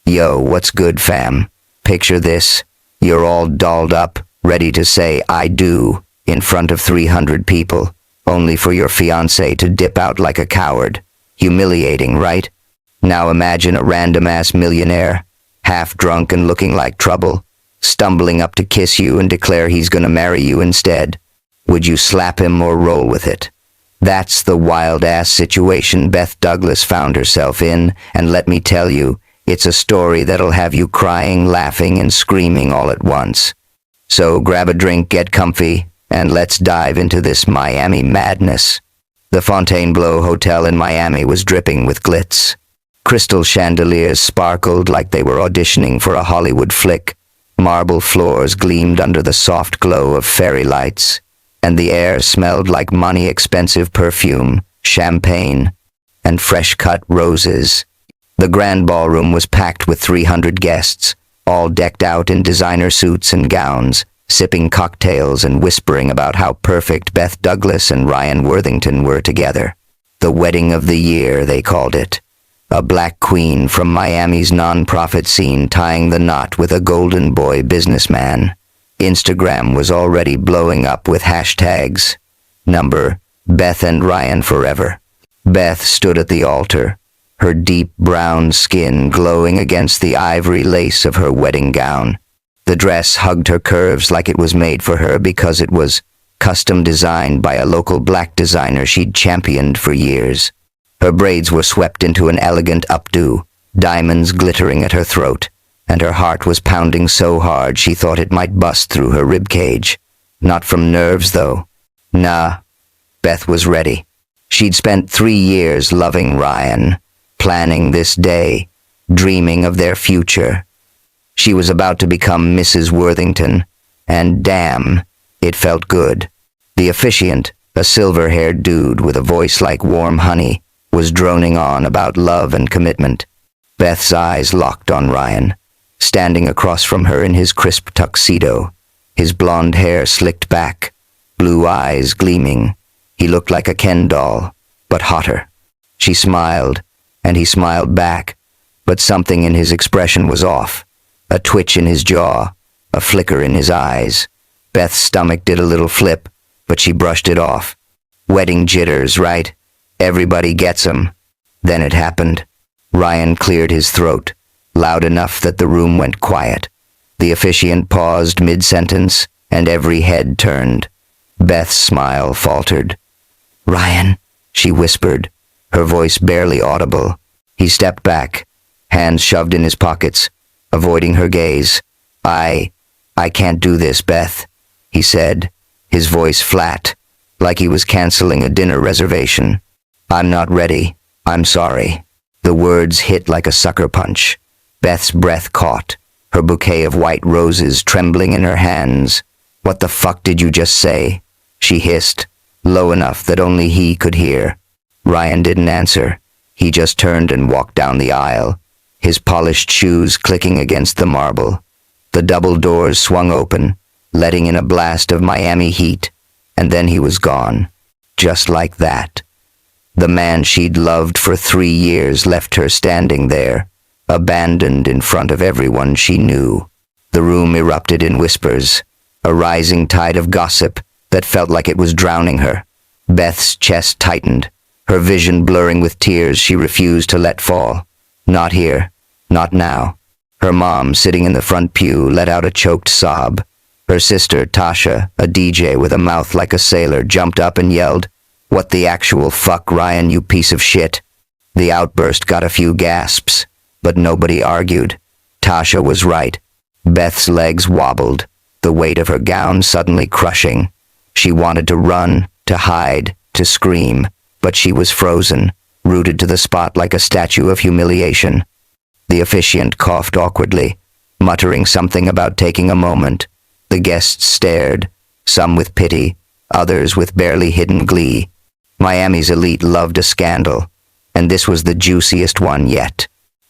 Yo, what's good, fam? Picture this. You're all dolled up, ready to say "I do" in front of 300 people, only for your fiancé to dip out like a coward. Humiliating, right? Now imagine a random-ass millionaire, half drunk and looking like trouble, stumbling up to kiss you and declare he's gonna marry you instead. Would you slap him or roll with it? That's the wild-ass situation Beth Douglas found herself in, and let me tell you, it's a story that'll have you crying, laughing, and screaming all at once. So grab a drink, get comfy, and let's dive into this Miami madness. The Fontainebleau Hotel in Miami was dripping with glitz. Crystal chandeliers sparkled like they were auditioning for a Hollywood flick. Marble floors gleamed under the soft glow of fairy lights, and the air smelled like money-expensive perfume, champagne, and fresh-cut roses. The grand ballroom was packed with 300 guests, all decked out in designer suits and gowns, sipping cocktails and whispering about how perfect Beth Douglas and Ryan Worthington were together. The wedding of the year, they called it. A black queen from Miami's non-profit scene tying the knot with a golden boy businessman. Instagram was already blowing up with hashtags. Number, Beth and Ryan forever. Beth stood at the altar, her deep brown skin glowing against the ivory lace of her wedding gown. The dress hugged her curves like it was made for her because it was custom designed by a local black designer she'd championed for years. Her braids were swept into an elegant updo, diamonds glittering at her throat, and her heart was pounding so hard she thought it might bust through her ribcage. Not from nerves, though. Nah, Beth was ready. She'd spent 3 years loving Ryan, planning this day, dreaming of their future. She was about to become Mrs. Worthington, and damn, it felt good. The officiant, a silver-haired dude with a voice like warm honey, was droning on about love and commitment. Beth's eyes locked on Ryan, standing across from her in his crisp tuxedo, his blonde hair slicked back, blue eyes gleaming. He looked like a Ken doll, but hotter. She smiled, and he smiled back, but something in his expression was off. A twitch in his jaw, a flicker in his eyes. Beth's stomach did a little flip, but she brushed it off. Wedding jitters, right? Everybody gets 'em. Then it happened. Ryan cleared his throat, loud enough that the room went quiet. The officiant paused mid-sentence, and every head turned. Beth's smile faltered. "Ryan," she whispered, her voice barely audible. He stepped back, hands shoved in his pockets, avoiding her gaze. I can't do this, Beth," he said, his voice flat, like he was canceling a dinner reservation. "I'm not ready. I'm sorry." The words hit like a sucker punch. Beth's breath caught, her bouquet of white roses trembling in her hands. "What the fuck did you just say?" she hissed, low enough that only he could hear. Ryan didn't answer. He just turned and walked down the aisle, his polished shoes clicking against the marble. The double doors swung open, letting in a blast of Miami heat, and then he was gone. Just like that. The man she'd loved for 3 years left her standing there, abandoned in front of everyone she knew. The room erupted in whispers, a rising tide of gossip that felt like it was drowning her. Beth's chest tightened, her vision blurring with tears she refused to let fall. Not here. Not now. Her mom, sitting in the front pew, let out a choked sob. Her sister, Tasha, a DJ with a mouth like a sailor, jumped up and yelled, "What the actual fuck, Ryan, you piece of shit?" The outburst got a few gasps, but nobody argued. Tasha was right. Beth's legs wobbled, the weight of her gown suddenly crushing. She wanted to run, to hide, to scream, but she was frozen, rooted to the spot like a statue of humiliation. The officiant coughed awkwardly, muttering something about taking a moment. The guests stared, some with pity, others with barely hidden glee. Miami's elite loved a scandal, and this was the juiciest one yet.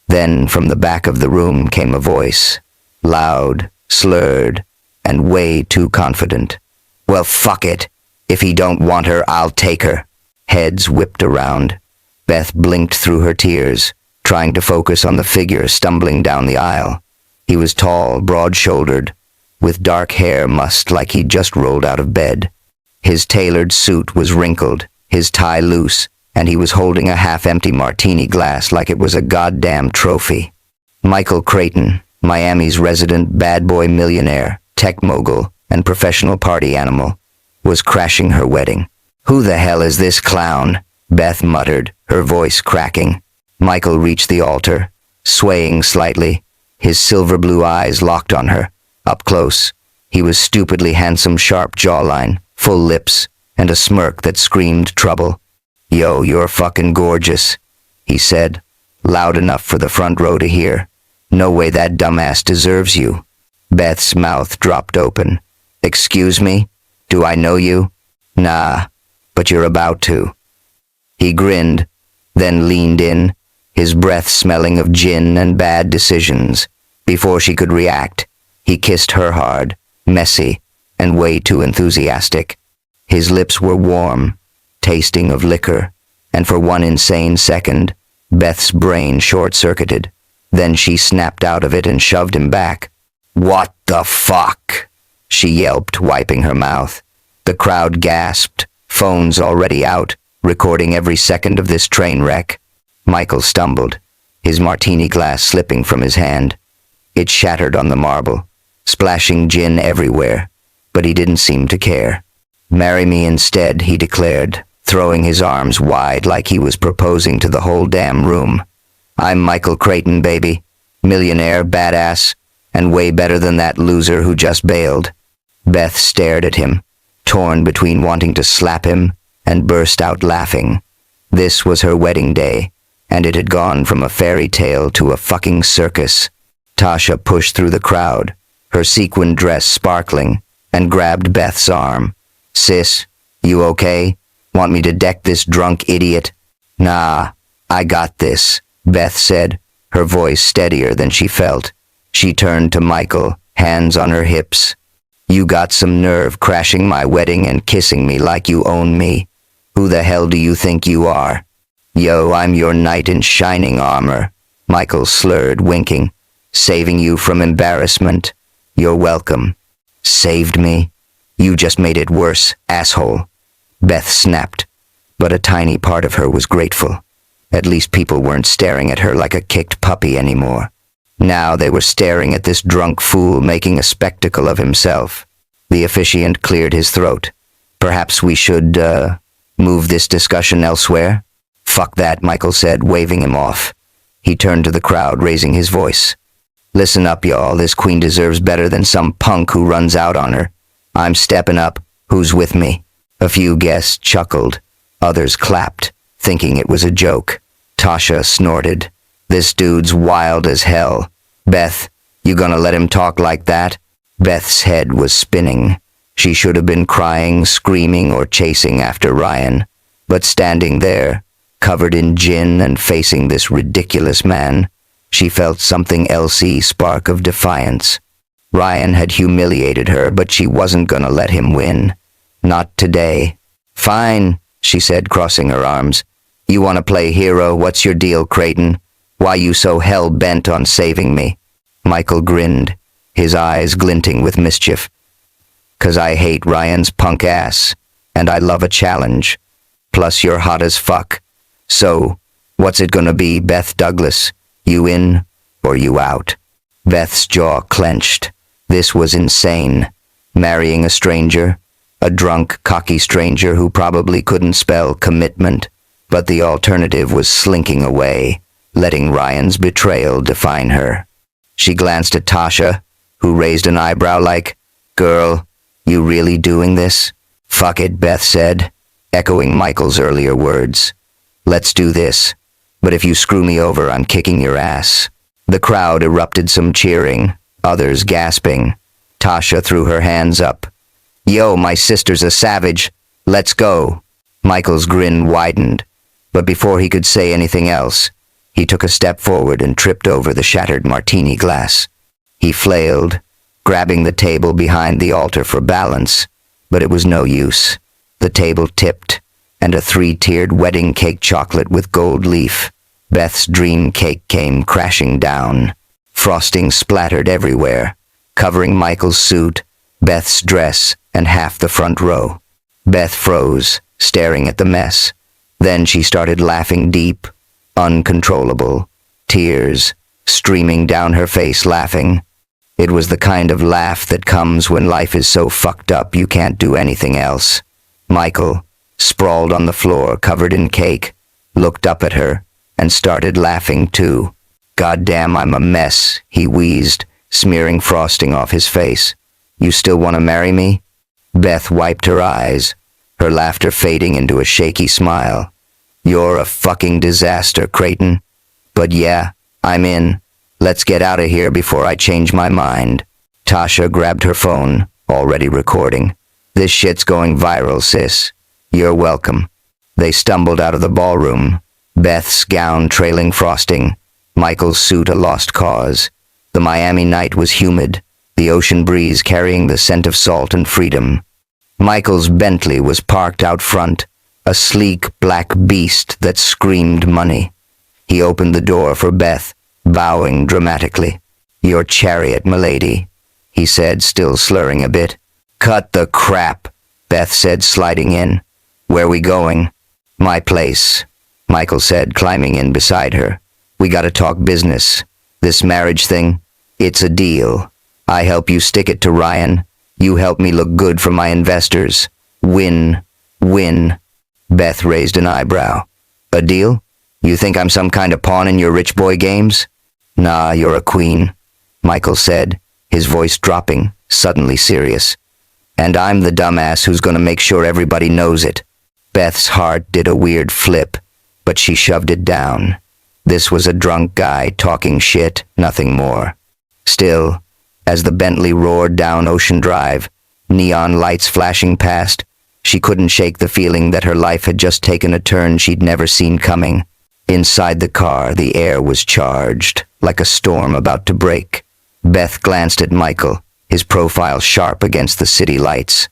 Then from the back of the room came a voice, loud, slurred, and way too confident. "Well, fuck it. If he don't want her, I'll take her." Heads whipped around. Beth blinked through her tears, trying to focus on the figure stumbling down the aisle. He was tall, broad-shouldered, with dark hair mussed like he'd just rolled out of bed. His tailored suit was wrinkled, his tie loose, and he was holding a half-empty martini glass like it was a goddamn trophy. Michael Creighton, Miami's resident bad boy millionaire, tech mogul, and professional party animal, was crashing her wedding. "Who the hell is this clown?" Beth muttered, her voice cracking. Michael reached the altar, swaying slightly, his silver blue eyes locked on her. Up close, he was stupidly handsome, sharp jawline, full lips, and a smirk that screamed trouble. "Yo, you're fucking gorgeous," he said, loud enough for the front row to hear. "No way that dumbass deserves you." Beth's mouth dropped open. "Excuse me? Do I know you?" "Nah, but you're about to." He grinned, then leaned in, his breath smelling of gin and bad decisions. Before she could react, he kissed her hard, messy, and way too enthusiastic. His lips were warm, tasting of liquor, and for one insane second, Beth's brain short-circuited. Then she snapped out of it and shoved him back. "What the fuck?" she yelped, wiping her mouth. The crowd gasped, phones already out, recording every second of this train wreck. Michael stumbled, his martini glass slipping from his hand. It shattered on the marble, splashing gin everywhere, but he didn't seem to care. "Marry me instead," he declared, throwing his arms wide like he was proposing to the whole damn room. "I'm Michael Creighton, baby. Millionaire, badass, and way better than that loser who just bailed." Beth stared at him, torn between wanting to slap him and burst out laughing. This was her wedding day, and it had gone from a fairy tale to a fucking circus. Tasha pushed through the crowd, her sequin dress sparkling, and grabbed Beth's arm. "Sis, you okay? Want me to deck this drunk idiot?" "Nah, I got this," Beth said, her voice steadier than she felt. She turned to Michael, hands on her hips. "You got some nerve crashing my wedding and kissing me like you own me. Who the hell do you think you are?" "Yo, I'm your knight in shining armor," Michael slurred, winking. "Saving you from embarrassment. You're welcome." "Saved me? You just made it worse, asshole." Beth snapped, but a tiny part of her was grateful. At least people weren't staring at her like a kicked puppy anymore. Now they were staring at this drunk fool making a spectacle of himself. The officiant cleared his throat. "Perhaps we should, move this discussion elsewhere?" "Fuck that," Michael said, waving him off. He turned to the crowd, raising his voice. "Listen up, y'all. This queen deserves better than some punk who runs out on her. I'm stepping up. Who's with me?" A few guests chuckled. Others clapped, thinking it was a joke. Tasha snorted. "This dude's wild as hell. Beth, you gonna let him talk like that?" Beth's head was spinning. She should have been crying, screaming, or chasing after Ryan. But standing there, covered in gin and facing this ridiculous man, she felt something else, spark of defiance. Ryan had humiliated her, but she wasn't gonna let him win. Not today. "Fine," she said, crossing her arms. "You want to play hero? What's your deal, Creighton? Why you so hell-bent on saving me?" Michael grinned, his eyes glinting with mischief. "'Cause I hate Ryan's punk ass, and I love a challenge. Plus you're hot as fuck. So, what's it gonna be, Beth Douglas? You in, or you out?" Beth's jaw clenched. This was insane. Marrying a stranger, a drunk, cocky stranger who probably couldn't spell commitment, but the alternative was slinking away, letting Ryan's betrayal define her. She glanced at Tasha, who raised an eyebrow like, "Girl, you really doing this?" "Fuck it," Beth said, echoing Michael's earlier words. "Let's do this. But if you screw me over, I'm kicking your ass." The crowd erupted, some cheering, others gasping. Tasha threw her hands up. "Yo, my sister's a savage. Let's go." Michael's grin widened, but before he could say anything else, he took a step forward and tripped over the shattered martini glass. He flailed, grabbing the table behind the altar for balance, but it was no use. The table tipped, and a 3-tiered wedding cake chocolate with gold leaf Beth's dream cake came crashing down. Frosting splattered everywhere, covering Michael's suit, Beth's dress, and half the front row. Beth froze, staring at the mess. Then she started laughing deep, uncontrollable, tears streaming down her face, laughing. It was the kind of laugh that comes when life is so fucked up you can't do anything else. Michael, sprawled on the floor covered in cake, looked up at her and started laughing too. "Goddamn, I'm a mess," he wheezed, smearing frosting off his face. "You still want to marry me?" Beth wiped her eyes, her laughter fading into a shaky smile. "You're a fucking disaster, Creighton. But yeah, I'm in. Let's get out of here before I change my mind." Tasha grabbed her phone, already recording. "This shit's going viral, sis. You're welcome." They stumbled out of the ballroom, Beth's gown trailing frosting, Michael's suit a lost cause. The Miami night was humid, the ocean breeze carrying the scent of salt and freedom. Michael's Bentley was parked out front, a sleek black beast that screamed money. He opened the door for Beth, bowing dramatically. "Your chariot, milady," he said, still slurring a bit. "Cut the crap," Beth said, sliding in. "Where we going?" "My place," Michael said, climbing in beside her. "We gotta talk business. This marriage thing, it's a deal. I help you stick it to Ryan. You help me look good for my investors. Win, win." Beth raised an eyebrow. "A deal? You think I'm some kind of pawn in your rich boy games?" "Nah, you're a queen," Michael said, his voice dropping, suddenly serious. "And I'm the dumbass who's gonna make sure everybody knows it." Beth's heart did a weird flip, but she shoved it down. This was a drunk guy talking shit, nothing more. Still, as the Bentley roared down Ocean Drive, neon lights flashing past, she couldn't shake the feeling that her life had just taken a turn she'd never seen coming. Inside the car, the air was charged, like a storm about to break. Beth glanced at Michael, his profile sharp against the city lights.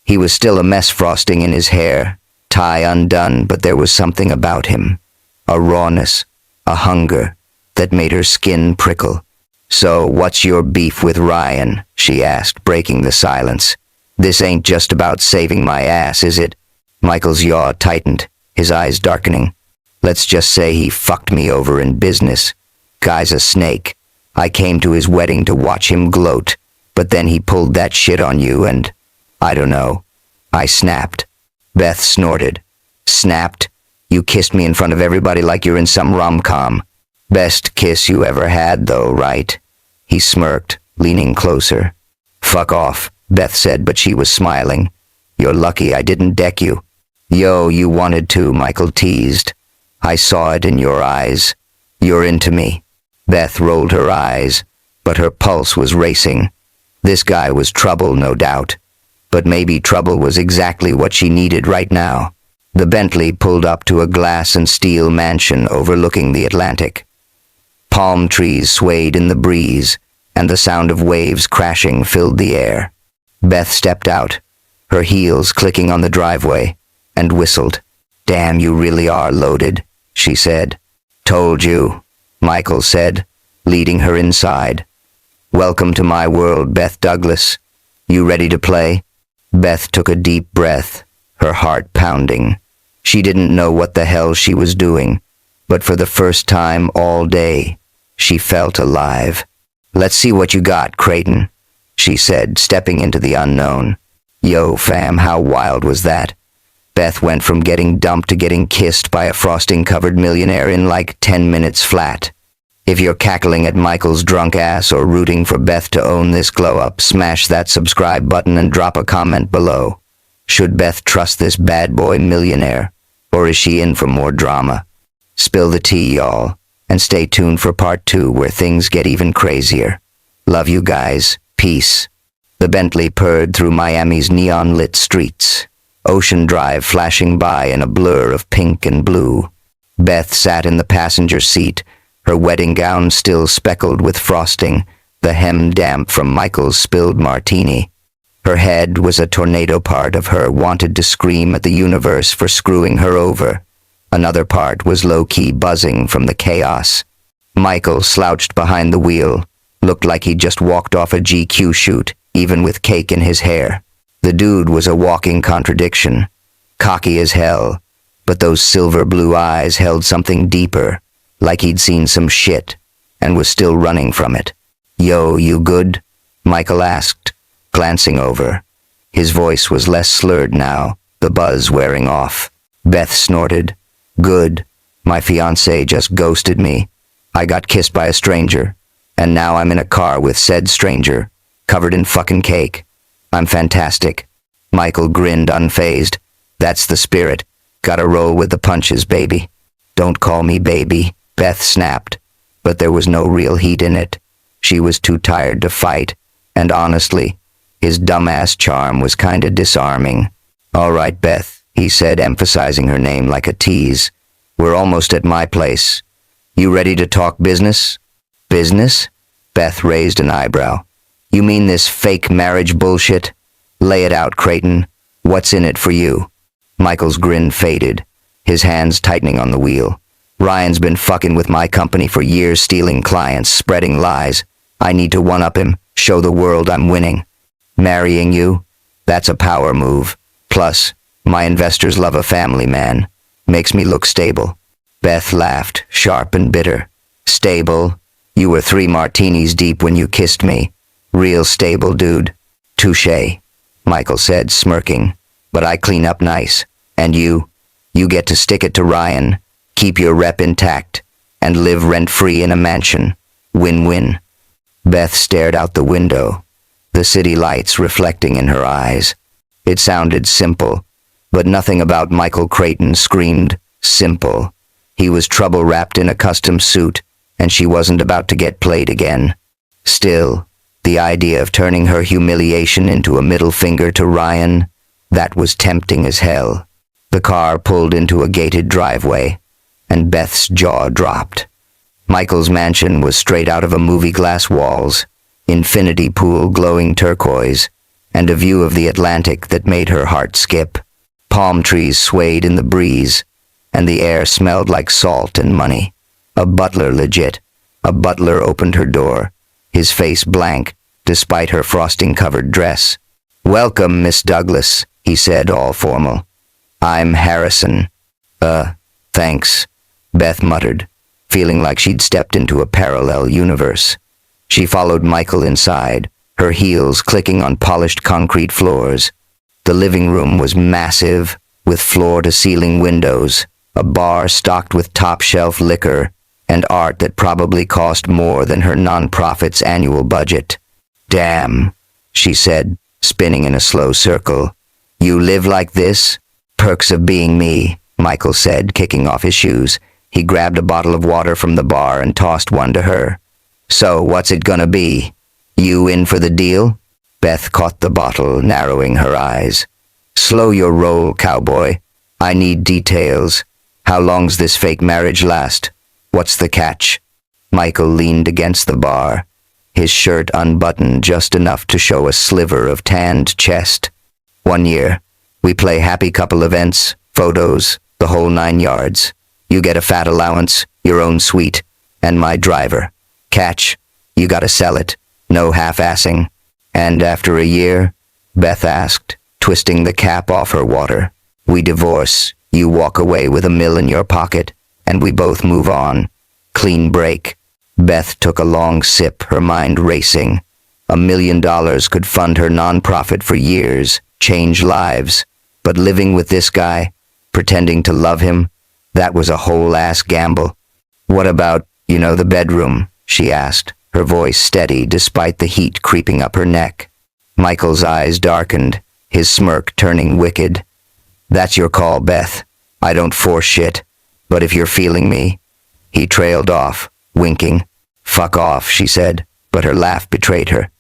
He was still a mess, frosting in his hair, tie undone, but there was something about him. A rawness, a hunger, that made her skin prickle. "So, what's your beef with Ryan?" she asked, breaking the silence. "This ain't just about saving my ass, is it?" Michael's jaw tightened, his eyes darkening. "Let's just say he fucked me over in business. Guy's a snake. I came to his wedding to watch him gloat, but then he pulled that shit on you and, I don't know." I snapped. Beth snorted. "Snapped? You kissed me in front of everybody like you're in some rom-com. Best kiss you ever had, though, right?" He smirked, leaning closer. "Fuck off," Beth said, but she was smiling. "You're lucky I didn't deck you." "Yo, you wanted to," Michael teased. "I saw it in your eyes. You're into me." Beth rolled her eyes, but her pulse was racing. This guy was trouble, no doubt. But maybe trouble was exactly what she needed right now. The Bentley pulled up to a glass and steel mansion overlooking the Atlantic. Palm trees swayed in the breeze, and the sound of waves crashing filled the air. Beth stepped out, her heels clicking on the driveway, and whistled. "Damn, you really are loaded," she said. "Told you," Michael said, leading her inside. "Welcome to my world, Beth Douglas. You ready to play?" Beth took a deep breath, her heart pounding. She didn't know what the hell she was doing, but for the first time all day, she felt alive. "Let's see what you got, Creighton," she said, stepping into the unknown. Yo, fam, how wild was that? Beth went from getting dumped to getting kissed by a frosting-covered millionaire in like 10 minutes flat. If you're cackling at Michael's drunk ass or rooting for Beth to own this glow-up, smash that subscribe button and drop a comment below. Should Beth trust this bad boy millionaire, or is she in for more drama? Spill the tea, y'all, and stay tuned for part 2 where things get even crazier. Love you guys. Peace. The Bentley purred through Miami's neon-lit streets, Ocean Drive flashing by in a blur of pink and blue. Beth sat in the passenger seat, her wedding gown still speckled with frosting, the hem damp from Michael's spilled martini. Her head was a tornado. Part of her wanted to scream at the universe for screwing her over, Another part was low-key buzzing from the chaos. Michael slouched behind the wheel, looked like he'd just walked off a GQ shoot, even with cake in his hair. The dude was a walking contradiction, cocky as hell, but those silver blue eyes held something deeper, like he'd seen some shit, and was still running from it. "Yo, you good?" Michael asked, glancing over. His voice was less slurred now, the buzz wearing off. Beth snorted. "Good. My fiancé just ghosted me. I got kissed by a stranger, and now I'm in a car with said stranger, covered in fucking cake. I'm fantastic." Michael grinned unfazed. "That's the spirit. Gotta roll with the punches, baby." "Don't call me baby," Beth snapped, but there was no real heat in it. She was too tired to fight, and honestly, his dumbass charm was kinda disarming. "All right, Beth," he said, emphasizing her name like a tease. "We're almost at my place. You ready to talk business?" "Business?" Beth raised an eyebrow. "You mean this fake marriage bullshit? Lay it out, Creighton. What's in it for you?" Michael's grin faded, his hands tightening on the wheel. "Ryan's been fucking with my company for years, stealing clients, spreading lies. I need to one-up him, show the world I'm winning. Marrying you? That's a power move. Plus, my investors love a family man. Makes me look stable." Beth laughed, sharp and bitter. "Stable? You were 3 martinis deep when you kissed me. Real stable, dude." "Touché," Michael said, smirking. "But I clean up nice. And you get to stick it to Ryan, keep your rep intact, and live rent-free in a mansion. Win-win." Beth stared out the window, the city lights reflecting in her eyes. It sounded simple, but nothing about Michael Creighton screamed simple. He was trouble wrapped in a custom suit, and she wasn't about to get played again. Still, the idea of turning her humiliation into a middle finger to Ryan, that was tempting as hell. The car pulled into a gated driveway, and Beth's jaw dropped. Michael's mansion was straight out of a movie, glass walls, infinity pool glowing turquoise, and a view of the Atlantic that made her heart skip. Palm trees swayed in the breeze, and the air smelled like salt and money. A butler legit. A butler opened her door, his face blank, despite her frosting-covered dress. "Welcome, Miss Douglas," he said, all formal. "I'm Harrison." Thanks," Beth muttered, feeling like she'd stepped into a parallel universe. She followed Michael inside, her heels clicking on polished concrete floors. The living room was massive, with floor-to-ceiling windows, a bar stocked with top-shelf liquor, and art that probably cost more than her nonprofit's annual budget. "Damn," she said, spinning in a slow circle. "You live like this?" "Perks of being me," Michael said, kicking off his shoes. He grabbed a bottle of water from the bar and tossed one to her. "So, what's it gonna be? You in for the deal?" Beth caught the bottle, narrowing her eyes. "Slow your roll, cowboy. I need details. How long's this fake marriage last? What's the catch?" Michael leaned against the bar, his shirt unbuttoned just enough to show a sliver of tanned chest. "1 year. We play happy couple events, photos, the whole 9 yards. You get a fat allowance, your own suite, and my driver. Catch, you gotta sell it. No half-assing." "And after a year?" Beth asked, twisting the cap off her water. "We divorce, you walk away with $1 million in your pocket, and we both move on. Clean break." Beth took a long sip, her mind racing. $1 million could fund her nonprofit for years, change lives. But living with this guy, pretending to love him, that was a whole-ass gamble. "What about, the bedroom?" she asked, her voice steady despite the heat creeping up her neck. Michael's eyes darkened, his smirk turning wicked. "That's your call, Beth. I don't force shit. But if you're feeling me..." He trailed off, winking. "Fuck off," she said, but her laugh betrayed her.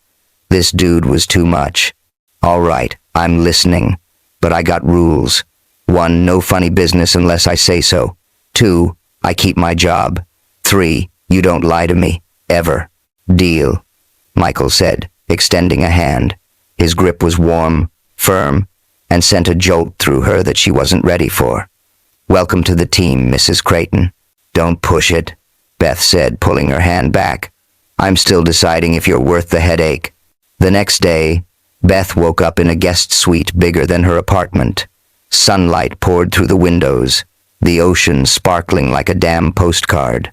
This dude was too much. "All right, I'm listening. But I got rules. 1, no funny business unless I say so. 2, I keep my job. 3, you don't lie to me. Ever. Deal," Michael said, extending a hand. His grip was warm, firm, and sent a jolt through her that she wasn't ready for. Welcome to the team, Mrs. Creighton. Don't push it, Beth said, pulling her hand back. I'm still deciding if you're worth the headache. The next day, Beth woke up in a guest suite bigger than her apartment. Sunlight poured through the windows, the ocean sparkling like a damn postcard.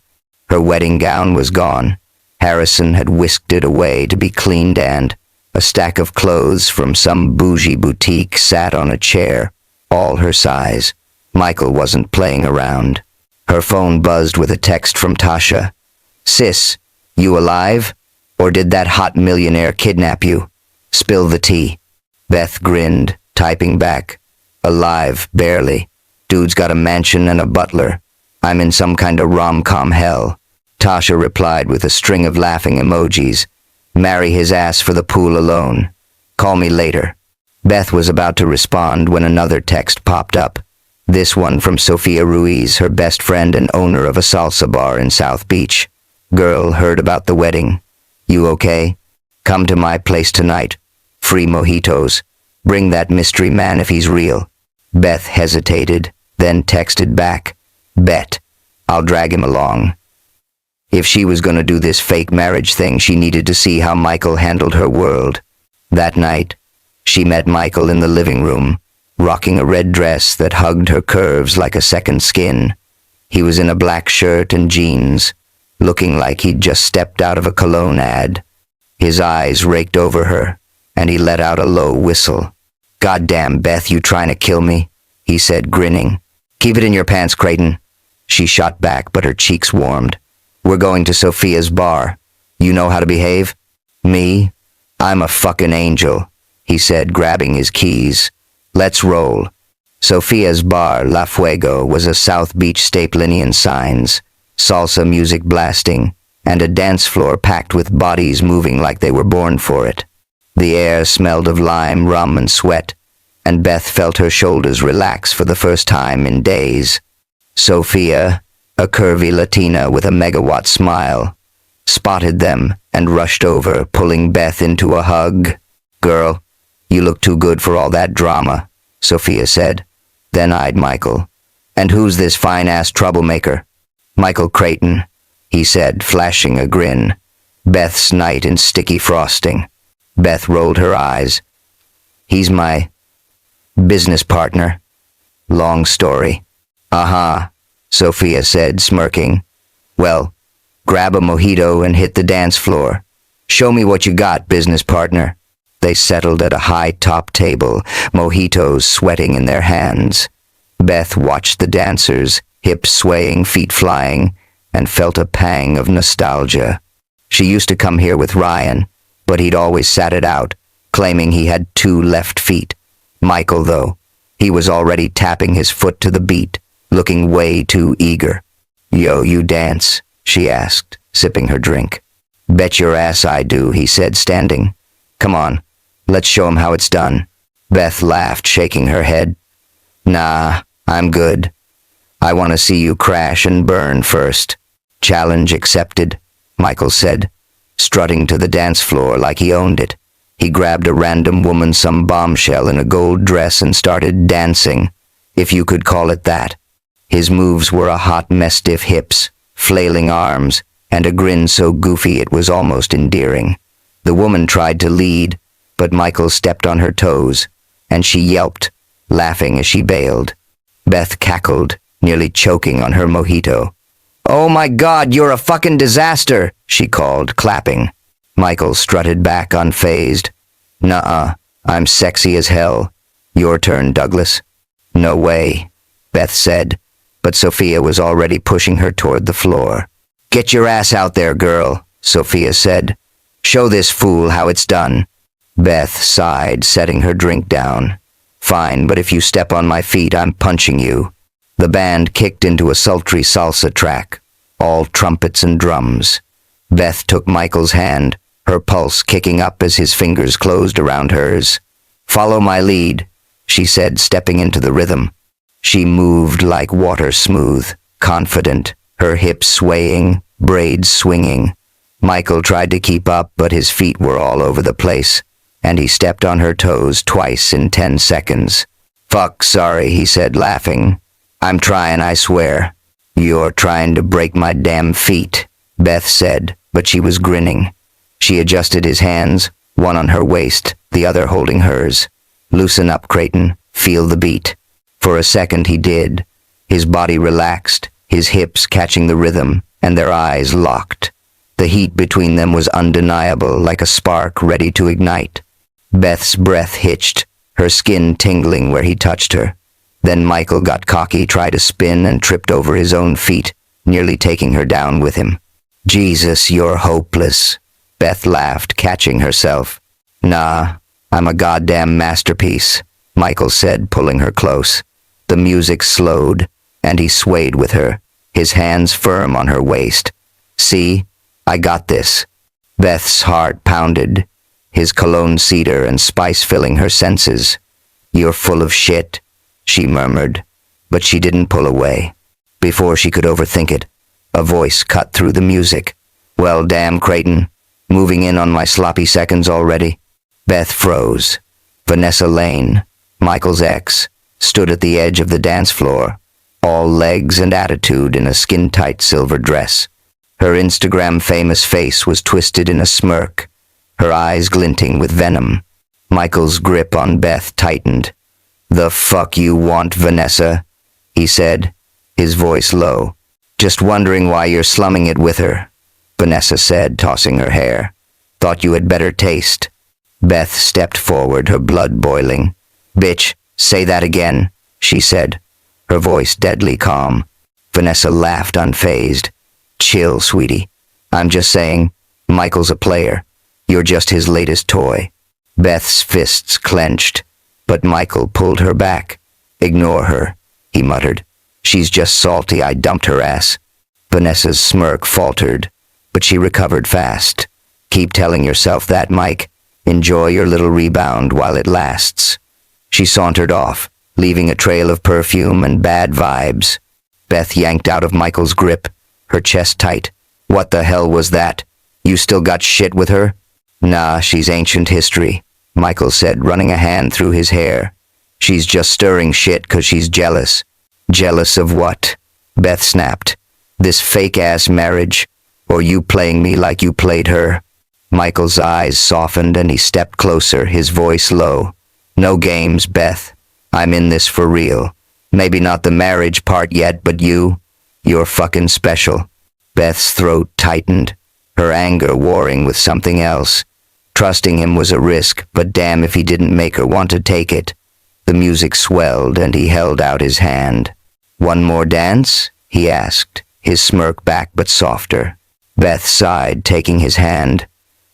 Her wedding gown was gone. Harrison had whisked it away to be cleaned, and a stack of clothes from some bougie boutique sat on a chair, all her size. Michael wasn't playing around. Her phone buzzed with a text from Tasha. Sis, you alive? Or did that hot millionaire kidnap you? Spill the tea. Beth grinned, typing back. Alive, barely. Dude's got a mansion and a butler. I'm in some kind of rom-com hell. Tasha replied with a string of laughing emojis. Marry his ass for the pool alone. Call me later. Beth was about to respond when another text popped up. This one from Sofia Ruiz, her best friend and owner of a salsa bar in South Beach. Girl, heard about the wedding. You okay? Come to my place tonight. Free mojitos. Bring that mystery man if he's real. Beth hesitated, then texted back. Bet. I'll drag him along. If she was going to do this fake marriage thing, she needed to see how Michael handled her world. That night, she met Michael in the living room, rocking a red dress that hugged her curves like a second skin. He was in a black shirt and jeans, looking like he'd just stepped out of a cologne ad. His eyes raked over her, and he let out a low whistle. Goddamn, Beth, you trying to kill me? He said, grinning. Keep it in your pants, Creighton. She shot back, but her cheeks warmed. We're going to Sophia's bar. You know how to behave? Me? I'm a fucking angel, he said, grabbing his keys. Let's roll. Sophia's bar, La Fuego, was a South Beach staple in signs, salsa music blasting, and a dance floor packed with bodies moving like they were born for it. The air smelled of lime, rum, and sweat, and Beth felt her shoulders relax for the first time in days. Sophia, a curvy Latina with a megawatt smile, spotted them and rushed over, pulling Beth into a hug. Girl, you look too good for all that drama, Sophia said, then eyed Michael. And who's this fine-ass troublemaker? Michael Creighton, he said, flashing a grin. Beth's night in sticky frosting. Beth rolled her eyes. He's my business partner. Long story. Uh-huh, Sophia said, smirking. Well, grab a mojito and hit the dance floor. Show me what you got, business partner. They settled at a high-top table, mojitos sweating in their hands. Beth watched the dancers, hips swaying, feet flying, and felt a pang of nostalgia. She used to come here with Ryan, but he'd always sat it out, claiming he had 2 left feet. Michael, though, he was already tapping his foot to the beat, looking way too eager. Yo, you dance? She asked, sipping her drink. Bet your ass I do, he said, standing. Come on, let's show him how it's done. Beth laughed, shaking her head. Nah, I'm good. I want to see you crash and burn first. Challenge accepted, Michael said, strutting to the dance floor like he owned it. He grabbed a random woman, some bombshell in a gold dress, and started dancing, if you could call it that. His moves were a hot mess, stiff hips, flailing arms, and a grin so goofy it was almost endearing. The woman tried to lead, but Michael stepped on her toes, and she yelped, laughing as she bailed. Beth cackled, nearly choking on her mojito. Oh my God, you're a fucking disaster, she called, clapping. Michael strutted back, unfazed. Nuh-uh, I'm sexy as hell. Your turn, Douglas. No way, Beth said, but Sophia was already pushing her toward the floor. Get your ass out there, girl, Sophia said. Show this fool how it's done. Beth sighed, setting her drink down. Fine, but if you step on my feet, I'm punching you. The band kicked into a sultry salsa track, all trumpets and drums. Beth took Michael's hand, her pulse kicking up as his fingers closed around hers. Follow my lead, she said, stepping into the rhythm. She moved like water smooth, confident, her hips swaying, braids swinging. Michael tried to keep up, but his feet were all over the place, and he stepped on her toes twice in 10 seconds. Fuck, sorry, he said, laughing. I'm trying, I swear. You're trying to break my damn feet, Beth said, but she was grinning. She adjusted his hands, one on her waist, the other holding hers. Loosen up, Creighton. Feel the beat. For a second he did. His body relaxed, his hips catching the rhythm, and their eyes locked. The heat between them was undeniable, like a spark ready to ignite. Beth's breath hitched, her skin tingling where he touched her. Then Michael got cocky, tried to spin, and tripped over his own feet, nearly taking her down with him. Jesus, you're hopeless, Beth laughed, catching herself. Nah, I'm a goddamn masterpiece, Michael said, pulling her close. The music slowed, and he swayed with her, his hands firm on her waist. See? I got this. Beth's heart pounded, his cologne cedar and spice filling her senses. You're full of shit, she murmured, but she didn't pull away. Before she could overthink it, a voice cut through the music. Well, damn, Creighton, moving in on my sloppy seconds already? Beth froze. Vanessa Lane, Michael's ex, stood at the edge of the dance floor, all legs and attitude in a skin-tight silver dress. Her Instagram-famous face was twisted in a smirk, her eyes glinting with venom. Michael's grip on Beth tightened. The fuck you want, Vanessa? He said, his voice low. Just wondering why you're slumming it with her, Vanessa said, tossing her hair. Thought you had better taste. Beth stepped forward, her blood boiling. Bitch, say that again, she said, her voice deadly calm. Vanessa laughed unfazed. Chill, sweetie. I'm just saying, Michael's a player. You're just his latest toy. Beth's fists clenched, but Michael pulled her back. Ignore her, he muttered. She's just salty I dumped her ass. Vanessa's smirk faltered, but she recovered fast. Keep telling yourself that, Mike. Enjoy your little rebound while it lasts. She sauntered off, leaving a trail of perfume and bad vibes. Beth yanked out of Michael's grip, her chest tight. What the hell was that? You still got shit with her? Nah, she's ancient history, Michael said, running a hand through his hair. She's just stirring shit 'cause she's jealous. Jealous of what? Beth snapped. This fake-ass marriage, or you playing me like you played her? Michael's eyes softened and he stepped closer, his voice low. No games, Beth. I'm in this for real. Maybe not the marriage part yet, but you're fucking special. Beth's throat tightened, her anger warring with something else. Trusting him was a risk, but damn if he didn't make her want to take it. The music swelled and he held out his hand. One more dance? He asked, his smirk back but softer. Beth sighed, taking his hand.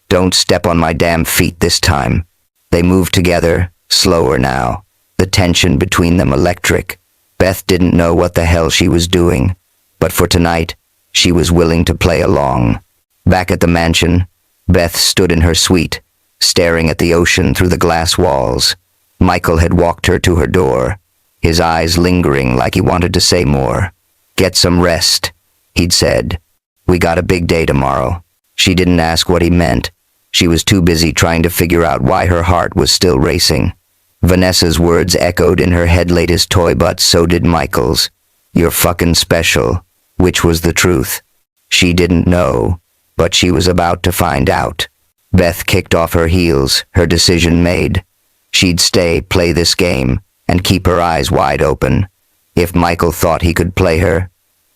Don't step on my damn feet this time. They moved together, slower now, the tension between them electric. Beth didn't know what the hell she was doing, but for tonight, she was willing to play along. Back at the mansion, Beth stood in her suite, staring at the ocean through the glass walls. Michael had walked her to her door, his eyes lingering like he wanted to say more. Get some rest, he'd said. We got a big day tomorrow. She didn't ask what he meant. She was too busy trying to figure out why her heart was still racing. Vanessa's words echoed in her head, latest toy, but so did Michael's. You're fucking special, which was the truth. She didn't know, but she was about to find out. Beth kicked off her heels, her decision made. She'd stay, play this game, and keep her eyes wide open. If Michael thought he could play her,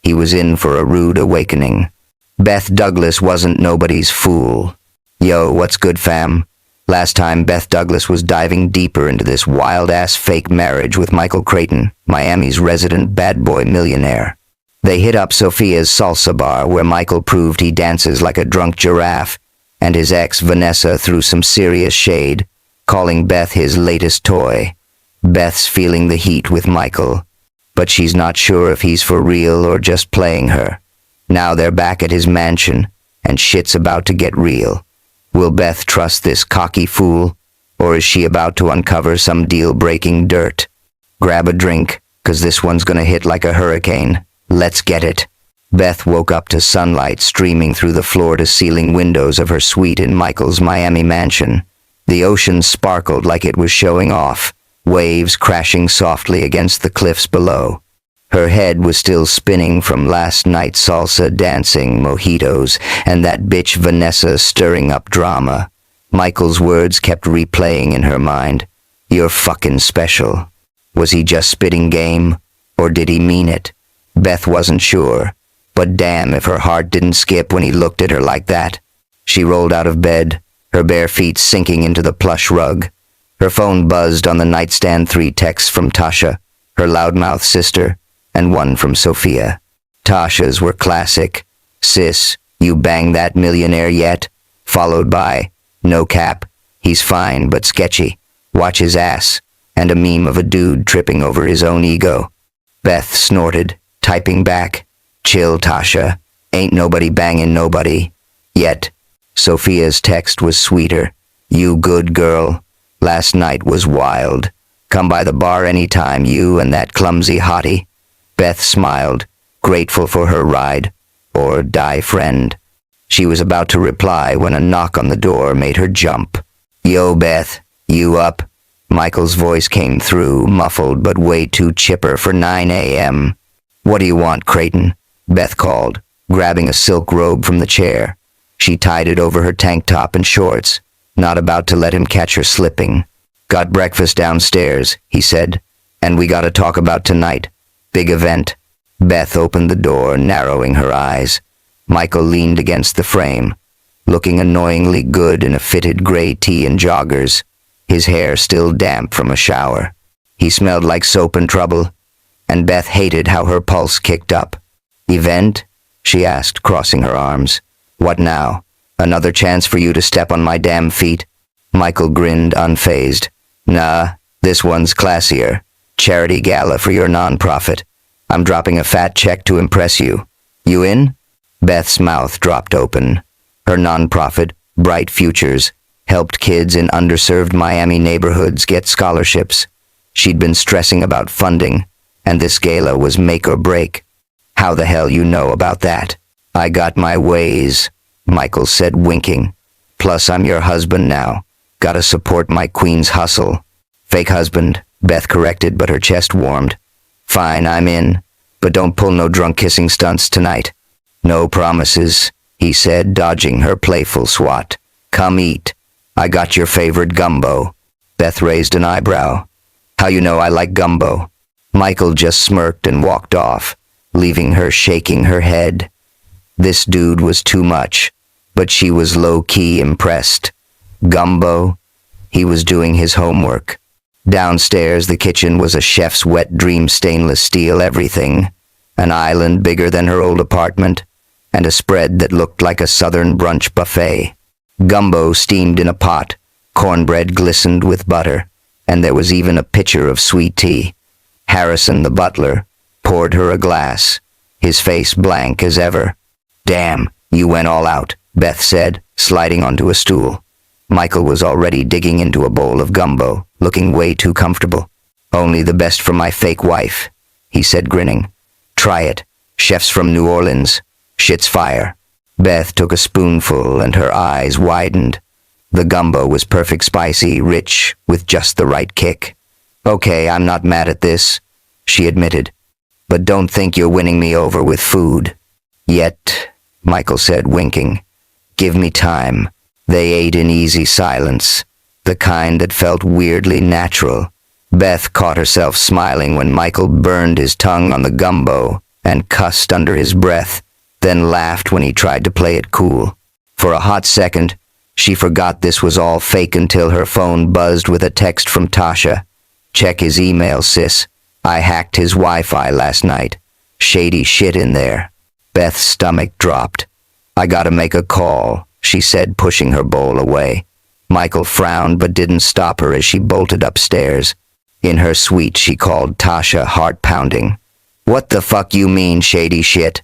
he was in for a rude awakening. Beth Douglas wasn't nobody's fool. Yo, what's good, fam? Last time, Beth Douglas was diving deeper into this wild-ass fake marriage with Michael Creighton, Miami's resident bad boy millionaire. They hit up Sophia's salsa bar, where Michael proved he dances like a drunk giraffe, and his ex, Vanessa, threw some serious shade, calling Beth his latest toy. Beth's feeling the heat with Michael, but she's not sure if he's for real or just playing her. Now they're back at his mansion, and shit's about to get real. Will Beth trust this cocky fool, or is she about to uncover some deal-breaking dirt? Grab a drink, 'cause this one's gonna hit like a hurricane. Let's get it. Beth woke up to sunlight streaming through the floor-to-ceiling windows of her suite in Michael's Miami mansion. The ocean sparkled like it was showing off, waves crashing softly against the cliffs below. Her head was still spinning from last night's salsa dancing, mojitos, and that bitch Vanessa stirring up drama. Michael's words kept replaying in her mind. You're fucking special. Was he just spitting game, or did he mean it? Beth wasn't sure, but damn if her heart didn't skip when he looked at her like that. She rolled out of bed, her bare feet sinking into the plush rug. Her phone buzzed on the nightstand, 3 texts from Tasha, her loudmouth sister, and 1 from Sophia. Tasha's were classic. Sis, you banged that millionaire yet? Followed by, no cap, he's fine but sketchy. Watch his ass. And a meme of a dude tripping over his own ego. Beth snorted, typing back, chill, Tasha. Ain't nobody banging nobody. Yet. Sophia's text was sweeter. You good girl. Last night was wild. Come by the bar anytime, you and that clumsy hottie. Beth smiled, grateful for her ride. Or die friend. She was about to reply when a knock on the door made her jump. Yo, Beth, you up? Michael's voice came through, muffled but way too chipper for 9 a.m. What do you want, Creighton? Beth called, grabbing a silk robe from the chair. She tied it over her tank top and shorts, not about to let him catch her slipping. Got breakfast downstairs, he said, and we gotta talk about tonight. Big event. Beth opened the door, narrowing her eyes. Michael leaned against the frame, looking annoyingly good in a fitted gray tee and joggers, his hair still damp from a shower. He smelled like soap and trouble, and Beth hated how her pulse kicked up. Event? She asked, crossing her arms. What now? Another chance for you to step on my damn feet? Michael grinned, unfazed. Nah, this one's classier. Charity gala for your nonprofit. I'm dropping a fat check to impress you. You in? Beth's mouth dropped open. Her nonprofit, Bright Futures, helped kids in underserved Miami neighborhoods get scholarships. She'd been stressing about funding, and this gala was make or break. How the hell you know about that? I got my ways, Michael said, winking. Plus, I'm your husband now. Gotta support my queen's hustle. Fake husband, Beth corrected, but her chest warmed. Fine, I'm in, but don't pull no drunk kissing stunts tonight. No promises, he said, dodging her playful swat. Come eat. I got your favorite gumbo. Beth raised an eyebrow. How you know I like gumbo? Michael just smirked and walked off, leaving her shaking her head. This dude was too much, but she was low-key impressed. Gumbo? He was doing his homework. Downstairs, the kitchen was a chef's wet dream stainless steel everything, an island bigger than her old apartment, and a spread that looked like a southern brunch buffet. Gumbo steamed in a pot, cornbread glistened with butter, and there was even a pitcher of sweet tea. Harrison, the butler, poured her a glass, his face blank as ever. Damn, you went all out, Beth said, sliding onto a stool. Michael was already digging into a bowl of gumbo, looking way too comfortable. Only the best for my fake wife, he said, grinning. Try it. Chef's from New Orleans. Shit's fire. Beth took a spoonful and her eyes widened. The gumbo was perfect, spicy, rich, with just the right kick. Okay, I'm not mad at this, she admitted. But don't think you're winning me over with food. Yet, Michael said, winking. Give me time. They ate in easy silence, the kind that felt weirdly natural. Beth caught herself smiling when Michael burned his tongue on the gumbo and cussed under his breath, then laughed when he tried to play it cool. For a hot second, she forgot this was all fake until her phone buzzed with a text from Tasha. Check his email, sis. I hacked his Wi-Fi last night. Shady shit in there. Beth's stomach dropped. I gotta make a call, she said, pushing her bowl away. Michael frowned but didn't stop her as she bolted upstairs. In her suite, she called Tasha, heart-pounding. What the fuck you mean, shady shit?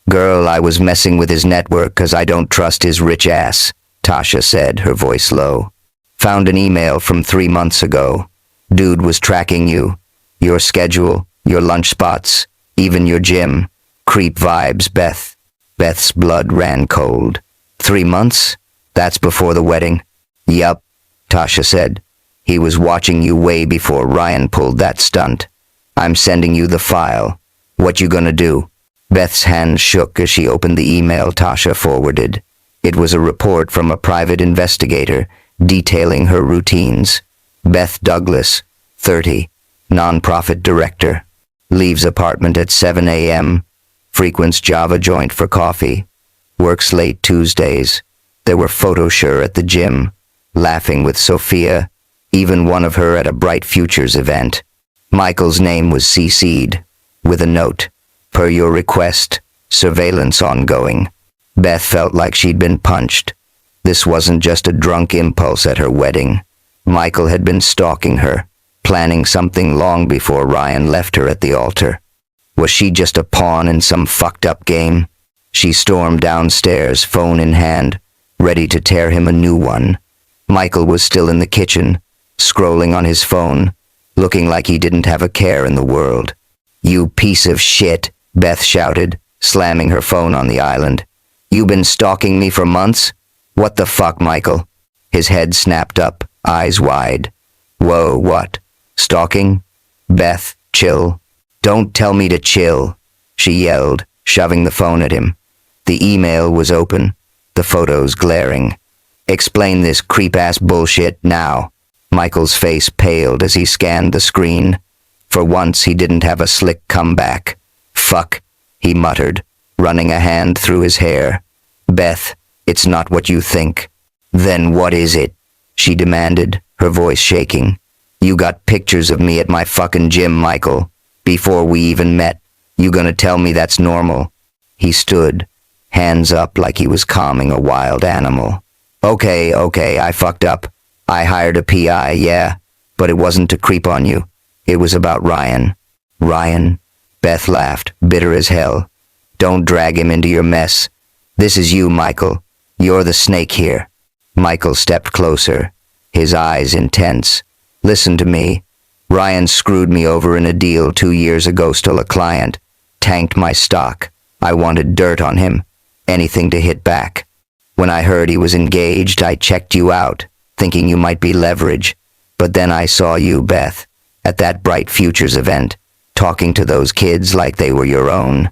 Girl, I was messing with his network 'cause I don't trust his rich ass, Tasha said, her voice low. Found an email from 3 months ago. Dude was tracking you. Your schedule, your lunch spots, even your gym. Creep vibes, Beth. Beth's blood ran cold. 3 months? That's before the wedding? Yup, Tasha said. He was watching you way before Ryan pulled that stunt. I'm sending you the file. What you gonna do? Beth's hand shook as she opened the email Tasha forwarded. It was a report from a private investigator detailing her routines. Beth Douglas, 30, nonprofit director. Leaves apartment at 7 a.m. Frequents Java joint for coffee. Works late Tuesdays. There were photosure at the gym. Laughing with Sophia. Even one of her at a Bright Futures event. Michael's name was CC'd, with a note. Per your request, surveillance ongoing. Beth felt like she'd been punched. This wasn't just a drunk impulse at her wedding. Michael had been stalking her, planning something long before Ryan left her at the altar. Was she just a pawn in some fucked up game? She stormed downstairs, phone in hand, ready to tear him a new one. Michael was still in the kitchen, scrolling on his phone, looking like he didn't have a care in the world. You piece of shit, Beth shouted, slamming her phone on the island. You been stalking me for months? What the fuck, Michael? His head snapped up, eyes wide. Whoa, what? Stalking? Beth, chill. Don't tell me to chill, she yelled, shoving the phone at him. The email was open, the photos glaring. Explain this creep-ass bullshit now. Michael's face paled as he scanned the screen. For once, he didn't have a slick comeback. Fuck, he muttered, running a hand through his hair. Beth, it's not what you think. Then what is it? She demanded, her voice shaking. You got pictures of me at my fucking gym, Michael. Before we even met. You gonna tell me that's normal? He stood, hands up like he was calming a wild animal. Okay, I fucked up. I hired a PI, yeah, but it wasn't to creep on you. It was about Ryan. Ryan? Beth laughed, bitter as hell. Don't drag him into your mess. This is you, Michael. You're the snake here. Michael stepped closer, his eyes intense. Listen to me. Ryan screwed me over in a deal 2 years ago, stole a client, tanked my stock. I wanted dirt on him, anything to hit back. When I heard he was engaged, I checked you out, thinking you might be leverage. But then I saw you, Beth, at that Bright Futures event, talking to those kids like they were your own.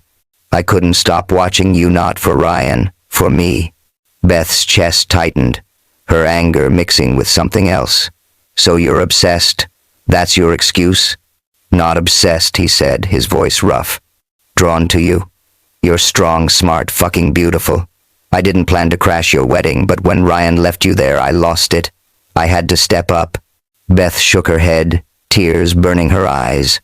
I couldn't stop watching you, not for Ryan, for me. Beth's chest tightened, her anger mixing with something else. So you're obsessed? That's your excuse? Not obsessed, he said, his voice rough. Drawn to you. You're strong, smart, fucking beautiful. I didn't plan to crash your wedding, but when Ryan left you there, I lost it. I had to step up. Beth shook her head, tears burning her eyes.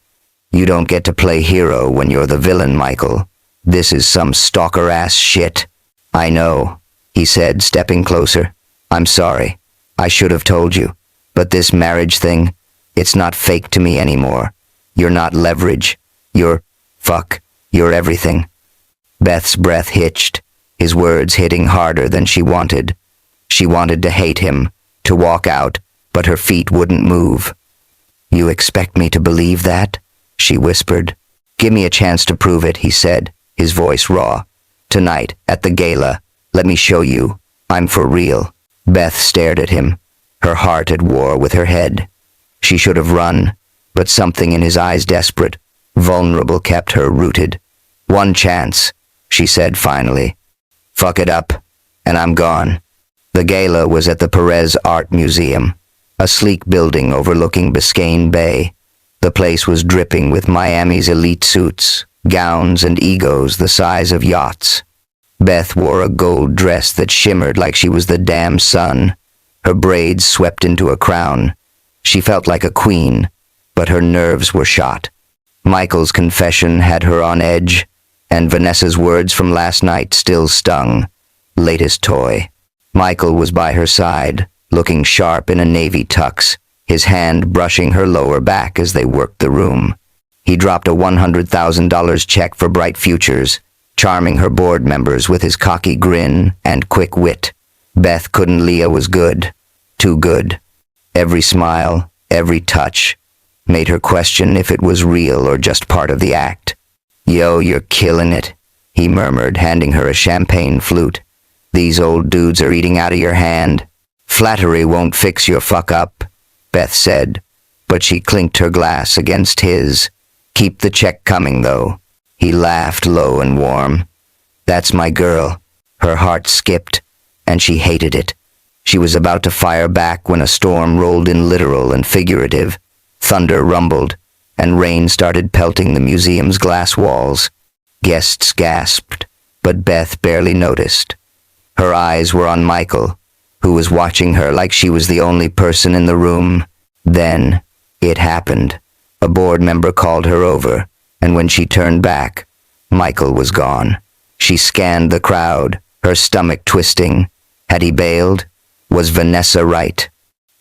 You don't get to play hero when you're the villain, Michael. This is some stalker-ass shit. I know, he said, stepping closer. I'm sorry. I should have told you. But this marriage thing, it's not fake to me anymore. You're not leverage. You're everything. Beth's breath hitched, his words hitting harder than she wanted. She wanted to hate him, to walk out, but her feet wouldn't move. You expect me to believe that? She whispered. Give me a chance to prove it, he said, his voice raw. Tonight, at the gala, let me show you. I'm for real. Beth stared at him, her heart at war with her head. She should have run, but something in his eyes, desperate, vulnerable, kept her rooted. One chance, she said finally. Fuck it up, and I'm gone. The gala was at the Perez Art Museum, a sleek building overlooking Biscayne Bay. The place was dripping with Miami's elite suits, gowns, and egos the size of yachts. Beth wore a gold dress that shimmered like she was the damn sun, her braids swept into a crown. She felt like a queen, but her nerves were shot. Michael's confession had her on edge, and Vanessa's words from last night still stung. Latest toy. Michael was by her side, looking sharp in a navy tux, his hand brushing her lower back as they worked the room. He dropped a $100,000 check for Bright Futures, charming her board members with his cocky grin and quick wit. Beth couldn't. Leah was good. Too good. Every smile, every touch, made her question if it was real or just part of the act. Yo, you're killing it, he murmured, handing her a champagne flute. These old dudes are eating out of your hand. Flattery won't fix your fuck up, Beth said, but she clinked her glass against his. Keep the check coming, though. He laughed low and warm. That's my girl. Her heart skipped, and she hated it. She was about to fire back when a storm rolled in, literal and figurative. Thunder rumbled, and rain started pelting the museum's glass walls. Guests gasped, but Beth barely noticed. Her eyes were on Michael, who was watching her like she was the only person in the room. Then, it happened. A board member called her over, and when she turned back, Michael was gone. She scanned the crowd, her stomach twisting. Had he bailed? Was Vanessa right?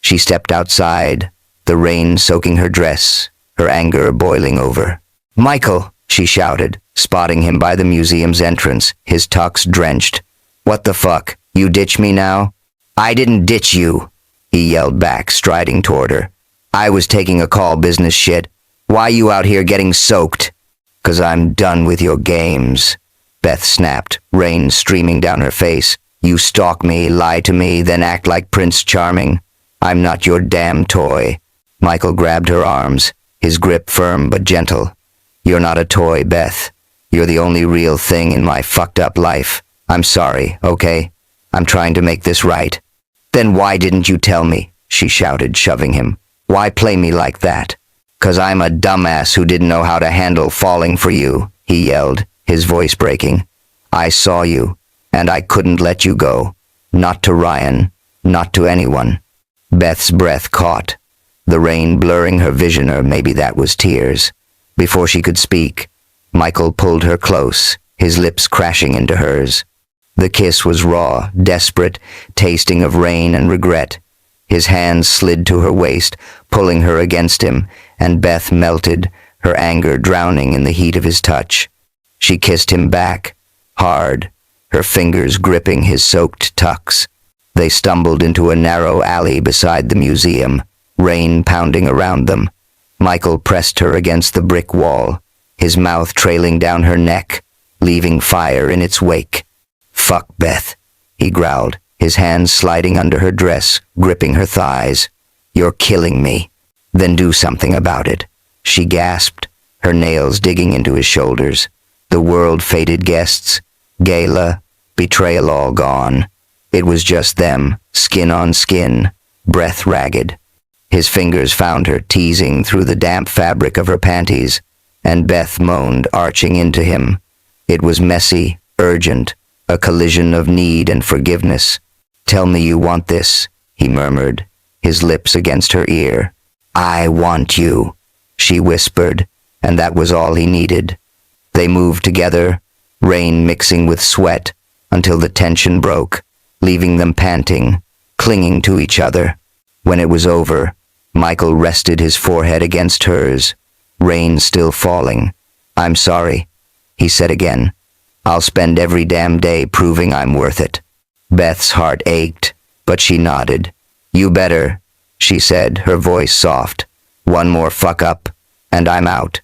She stepped outside, the rain soaking her dress, her anger boiling over. "Michael!" she shouted, spotting him by the museum's entrance, his tux drenched. "What the fuck? You ditch me now?" "I didn't ditch you," he yelled back, striding toward her. "I was taking a call, business shit. Why you out here getting soaked?" "'Cause I'm done with your games," Beth snapped, rain streaming down her face. "You stalk me, lie to me, then act like Prince Charming. I'm not your damn toy." Michael grabbed her arms, his grip firm but gentle. "You're not a toy, Beth. You're the only real thing in my fucked up life. I'm sorry, okay? I'm trying to make this right." "Then why didn't you tell me?" she shouted, shoving him. "Why play me like that?" "'Cause I'm a dumbass who didn't know how to handle falling for you," he yelled, his voice breaking. "I saw you, and I couldn't let you go. Not to Ryan, not to anyone." Beth's breath caught, the rain blurring her vision, or maybe that was tears. Before she could speak, Michael pulled her close, his lips crashing into hers. The kiss was raw, desperate, tasting of rain and regret. His hands slid to her waist, pulling her against him, and Beth melted, her anger drowning in the heat of his touch. She kissed him back, hard, her fingers gripping his soaked tux. They stumbled into a narrow alley beside the museum, rain pounding around them. Michael pressed her against the brick wall, his mouth trailing down her neck, leaving fire in its wake. "Fuck, Beth," he growled, his hands sliding under her dress, gripping her thighs. "You're killing me." "Then do something about it," she gasped, her nails digging into his shoulders. The world-fated guests, gala, betrayal all gone. It was just them, skin on skin, breath ragged. His fingers found her, teasing through the damp fabric of her panties, and Beth moaned, arching into him. It was messy, urgent, a collision of need and forgiveness. "Tell me you want this," he murmured, his lips against her ear. "I want you," she whispered, and that was all he needed. They moved together, rain mixing with sweat, until the tension broke, leaving them panting, clinging to each other. When it was over, Michael rested his forehead against hers, rain still falling. "I'm sorry," he said again. "I'll spend every damn day proving I'm worth it." Beth's heart ached, but she nodded. "You better," she said, her voice soft. "One more fuck up, and I'm out."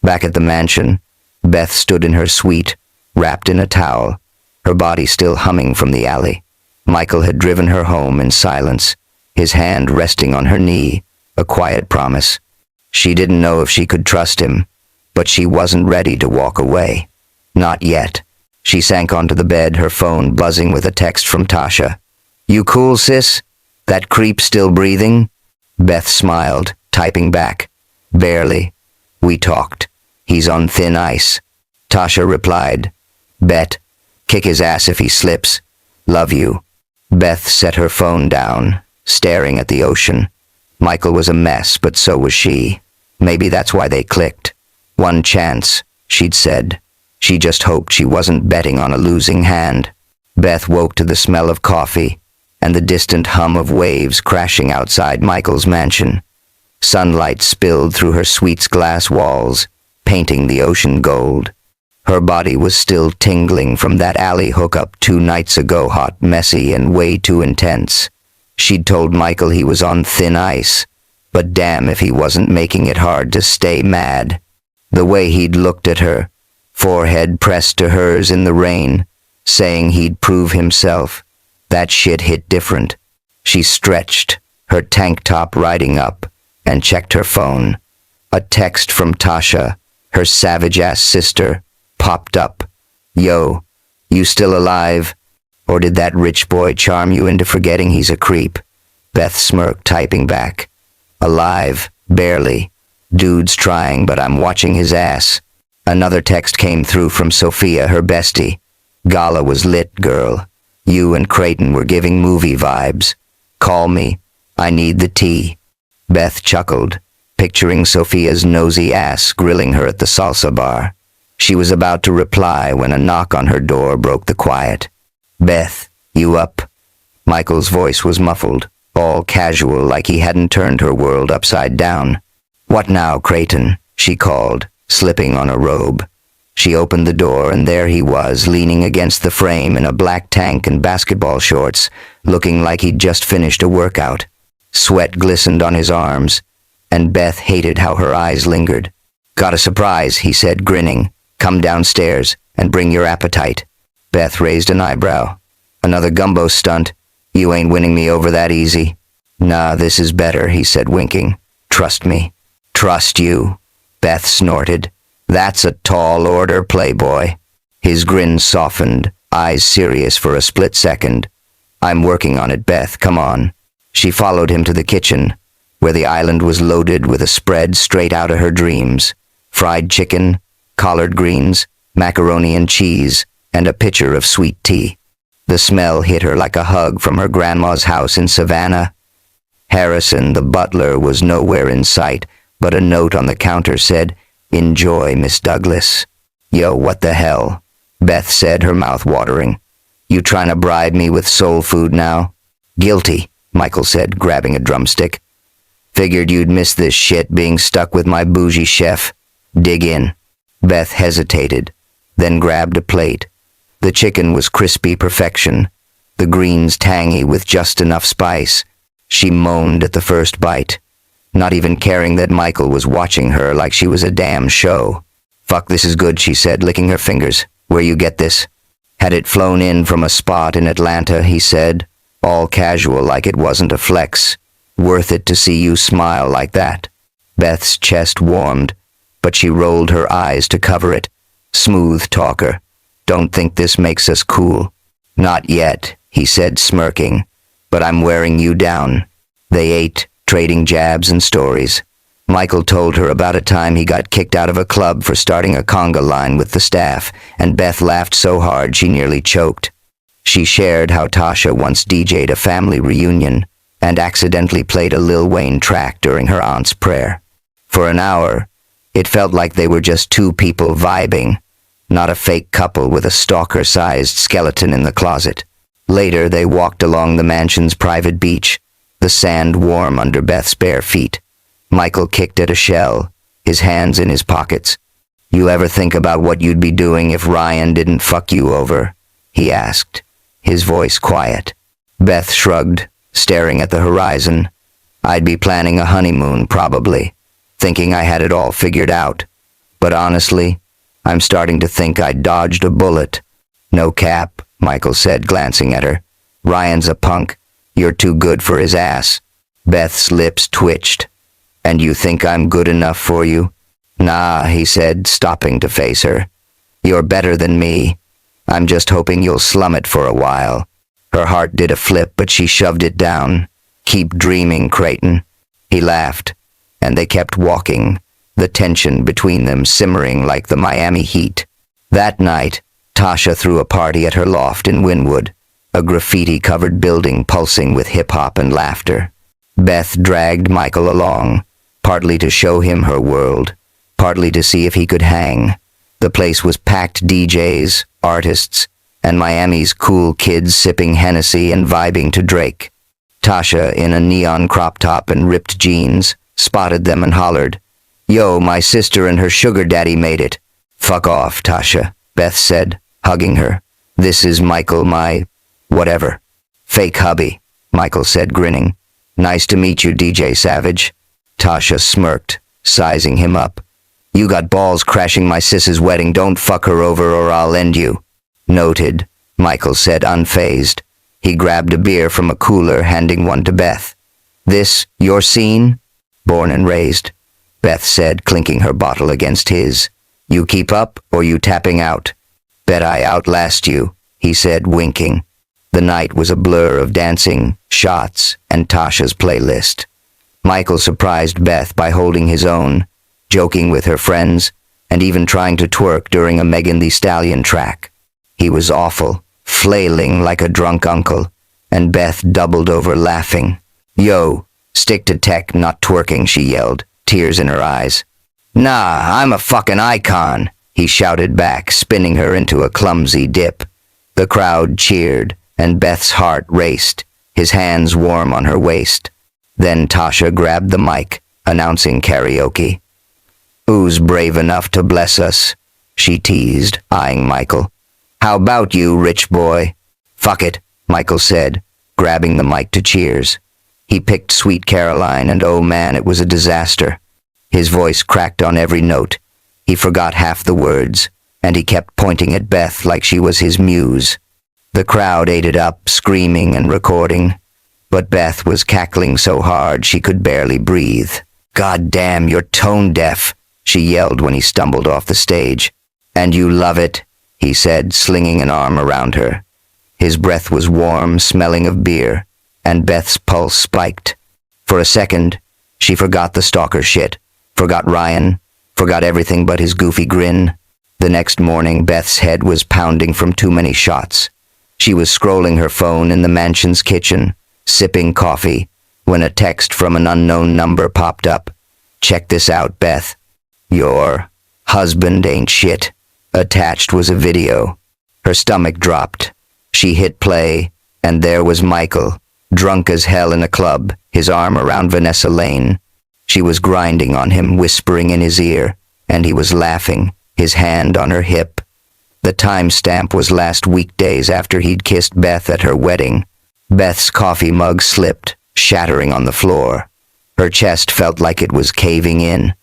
Back at the mansion, Beth stood in her suite, wrapped in a towel, her body still humming from the alley. Michael had driven her home in silence, his hand resting on her knee, a quiet promise. She didn't know if she could trust him, but she wasn't ready to walk away. Not yet. She sank onto the bed, her phone buzzing with a text from Tasha. "You cool, sis? That creep still breathing?" Beth smiled, typing back. "Barely. We talked. He's on thin ice." Tasha replied, "Bet. Kick his ass if he slips. Love you." Beth set her phone down, staring at the ocean. Michael was a mess, but so was she. Maybe that's why they clicked. One chance, she'd said. She just hoped she wasn't betting on a losing hand. Beth woke to the smell of coffee and the distant hum of waves crashing outside Michael's mansion. Sunlight spilled through her suite's glass walls, painting the ocean gold. Her body was still tingling from that alley hookup 2 nights ago, hot, messy, and way too intense. She'd told Michael he was on thin ice, but damn if he wasn't making it hard to stay mad. The way he'd looked at her, forehead pressed to hers in the rain, saying he'd prove himself, that shit hit different. She stretched, her tank top riding up, and checked her phone. A text from Tasha, her savage-ass sister, popped up. Yo, you still alive? Or did that rich boy charm you into forgetting he's a creep? Beth smirked, typing back. Alive, barely. Dude's trying, but I'm watching his ass. Another text came through from Sophia, her bestie. Gala was lit, girl. You and Creighton were giving movie vibes. Call me. I need the tea. Beth chuckled, picturing Sophia's nosy ass grilling her at the salsa bar. She was about to reply when a knock on her door broke the quiet. Beth, you up? Michael's voice was muffled, all casual, like he hadn't turned her world upside down. What now, Creighton? She called, slipping on a robe. She opened the door, and there he was, leaning against the frame in a black tank and basketball shorts, looking like he'd just finished a workout. Sweat glistened on his arms, and Beth hated how her eyes lingered. Got a surprise, he said, grinning. Come downstairs and bring your appetite. Beth raised an eyebrow. Another gumbo stunt. You ain't winning me over that easy. Nah, this is better, he said, winking. Trust me. Trust you, Beth snorted. That's a tall order, Playboy. His grin softened, eyes serious for a split second. I'm working on it, Beth, come on. She followed him to the kitchen, where the island was loaded with a spread straight out of her dreams. Fried chicken, collard greens, macaroni and cheese, and a pitcher of sweet tea. The smell hit her like a hug from her grandma's house in Savannah. Harrison, the butler, was nowhere in sight, but a note on the counter said, Enjoy, Miss Douglas. Yo, what the hell? Beth said, her mouth watering. You trying to bribe me with soul food now? Guilty, Michael said, grabbing a drumstick. Figured you'd miss this shit being stuck with my bougie chef. Dig in. Beth hesitated, then grabbed a plate. The chicken was crispy perfection, the greens tangy with just enough spice. She moaned at the first bite, not even caring that Michael was watching her like she was a damn show. Fuck, this is good, she said, licking her fingers. Where you get this? Had it flown in from a spot in Atlanta, he said, all casual like it wasn't a flex. Worth it to see you smile like that. Beth's chest warmed, but she rolled her eyes to cover it. Smooth talker. Don't think this makes us cool. Not yet, he said, smirking, but I'm wearing you down. They ate, trading jabs and stories. Michael told her about a time he got kicked out of a club for starting a conga line with the staff, and Beth laughed so hard she nearly choked. She shared how Tasha once DJ'd a family reunion and accidentally played a Lil Wayne track during her aunt's prayer. For an hour, it felt like they were just two people vibing, not a fake couple with a stalker-sized skeleton in the closet. Later, they walked along the mansion's private beach, the sand warm under Beth's bare feet. Michael kicked at a shell, his hands in his pockets. You ever think about what you'd be doing if Ryan didn't fuck you over? He asked, his voice quiet. Beth shrugged, staring at the horizon. I'd be planning a honeymoon, probably, thinking I had it all figured out. But honestly, I'm starting to think I dodged a bullet. No cap, Michael said, glancing at her. Ryan's a punk. You're too good for his ass. Beth's lips twitched. And you think I'm good enough for you? Nah, he said, stopping to face her. You're better than me. I'm just hoping you'll slum it for a while. Her heart did a flip, but she shoved it down. Keep dreaming, Creighton. He laughed, and they kept walking, the tension between them simmering like the Miami heat. That night, Tasha threw a party at her loft in Wynwood, a graffiti-covered building pulsing with hip-hop and laughter. Beth dragged Michael along, partly to show him her world, partly to see if he could hang. The place was packed DJs, artists, and Miami's cool kids sipping Hennessy and vibing to Drake. Tasha, in a neon crop top and ripped jeans, spotted them and hollered, Yo, my sister and her sugar daddy made it. Fuck off, Tasha, Beth said, hugging her. This is Michael, my... whatever. Fake hubby, Michael said, grinning. Nice to meet you, DJ Savage. Tasha smirked, sizing him up. You got balls crashing my sis's wedding. Don't fuck her over or I'll end you. Noted, Michael said, unfazed. He grabbed a beer from a cooler, handing one to Beth. This, your scene? Born and raised, Beth said, clinking her bottle against his. You keep up or you tapping out? Bet I outlast you, he said, winking. The night was a blur of dancing, shots, and Tasha's playlist. Michael surprised Beth by holding his own, joking with her friends, and even trying to twerk during a Megan Thee Stallion track. He was awful, flailing like a drunk uncle, and Beth doubled over laughing. Yo, stick to tech, not twerking, she yelled, tears in her eyes. Nah, I'm a fucking icon, he shouted back, spinning her into a clumsy dip. The crowd cheered, and Beth's heart raced, his hands warm on her waist. Then Tasha grabbed the mic, announcing karaoke. Who's brave enough to bless us? She teased, eyeing Michael. How about you, rich boy? Fuck it, Michael said, grabbing the mic to cheers. He picked Sweet Caroline, and oh man, it was a disaster. His voice cracked on every note. He forgot half the words, and he kept pointing at Beth like she was his muse. The crowd ate it up, screaming and recording, but Beth was cackling so hard she could barely breathe. God damn, you're tone deaf, she yelled when he stumbled off the stage. And you love it, he said, slinging an arm around her. His breath was warm, smelling of beer, and Beth's pulse spiked. For a second, she forgot the stalker shit, forgot Ryan, forgot everything but his goofy grin. The next morning, Beth's head was pounding from too many shots. She was scrolling her phone in the mansion's kitchen, sipping coffee, when a text from an unknown number popped up. Check this out, Beth. Your husband ain't shit. Attached was a video. Her stomach dropped. She hit play, and there was Michael, drunk as hell in a club, his arm around Vanessa Lane. She was grinding on him, whispering in his ear, and he was laughing, his hand on her hip. The timestamp was last weekdays after he'd kissed Beth at her wedding. Beth's coffee mug slipped, shattering on the floor. Her chest felt like it was caving in.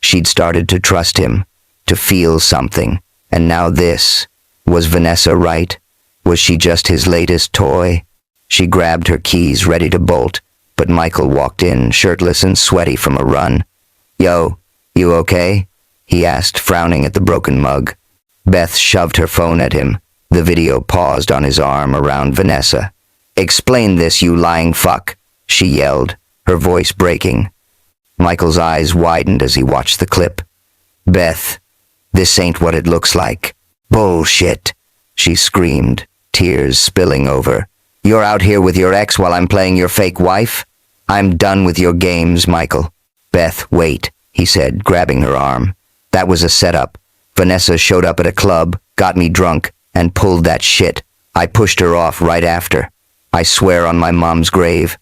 She'd started to trust him, to feel something, and now this. Was Vanessa right? Was she just his latest toy? She grabbed her keys, ready to bolt, but Michael walked in, shirtless and sweaty from a run. Yo, you okay? He asked, frowning at the broken mug. Beth shoved her phone at him. The video paused on his arm around Vanessa. Explain this, you lying fuck, she yelled, her voice breaking. Michael's eyes widened as he watched the clip. Beth, this ain't what it looks like. Bullshit, she screamed, tears spilling over. You're out here with your ex while I'm playing your fake wife? I'm done with your games, Michael. Beth, wait, he said, grabbing her arm. That was a setup. Vanessa showed up at a club, got me drunk, and pulled that shit. I pushed her off right after. I swear on my mom's grave.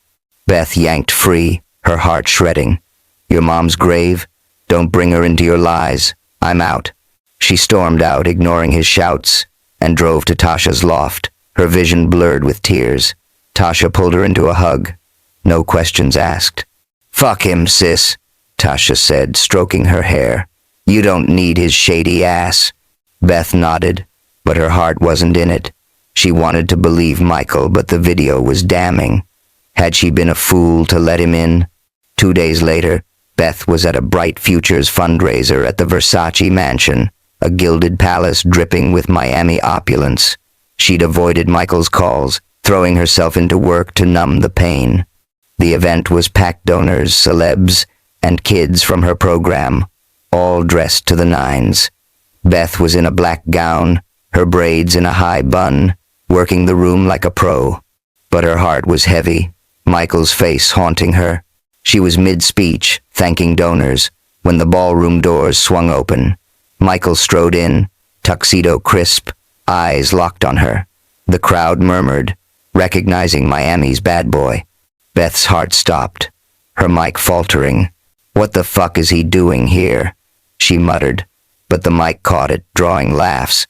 Beth yanked free, her heart shredding. Your mom's grave? Don't bring her into your lies. I'm out. She stormed out, ignoring his shouts, and drove to Tasha's loft, her vision blurred with tears. Tasha pulled her into a hug. No questions asked. Fuck him, sis, Tasha said, stroking her hair. You don't need his shady ass. Beth nodded, but her heart wasn't in it. She wanted to believe Michael, but the video was damning. Had she been a fool to let him in? 2 days later, Beth was at a Bright Futures fundraiser at the Versace mansion, a gilded palace dripping with Miami opulence. She'd avoided Michael's calls, throwing herself into work to numb the pain. The event was packed donors, celebs, and kids from her program, all dressed to the nines. Beth was in a black gown, her braids in a high bun, working the room like a pro. But her heart was heavy, Michael's face haunting her. She was mid-speech, thanking donors, when the ballroom doors swung open. Michael strode in, tuxedo crisp, eyes locked on her. The crowd murmured, recognizing Miami's bad boy. Beth's heart stopped, her mic faltering. What the fuck is he doing here? She muttered, but the mic caught it, drawing laughs.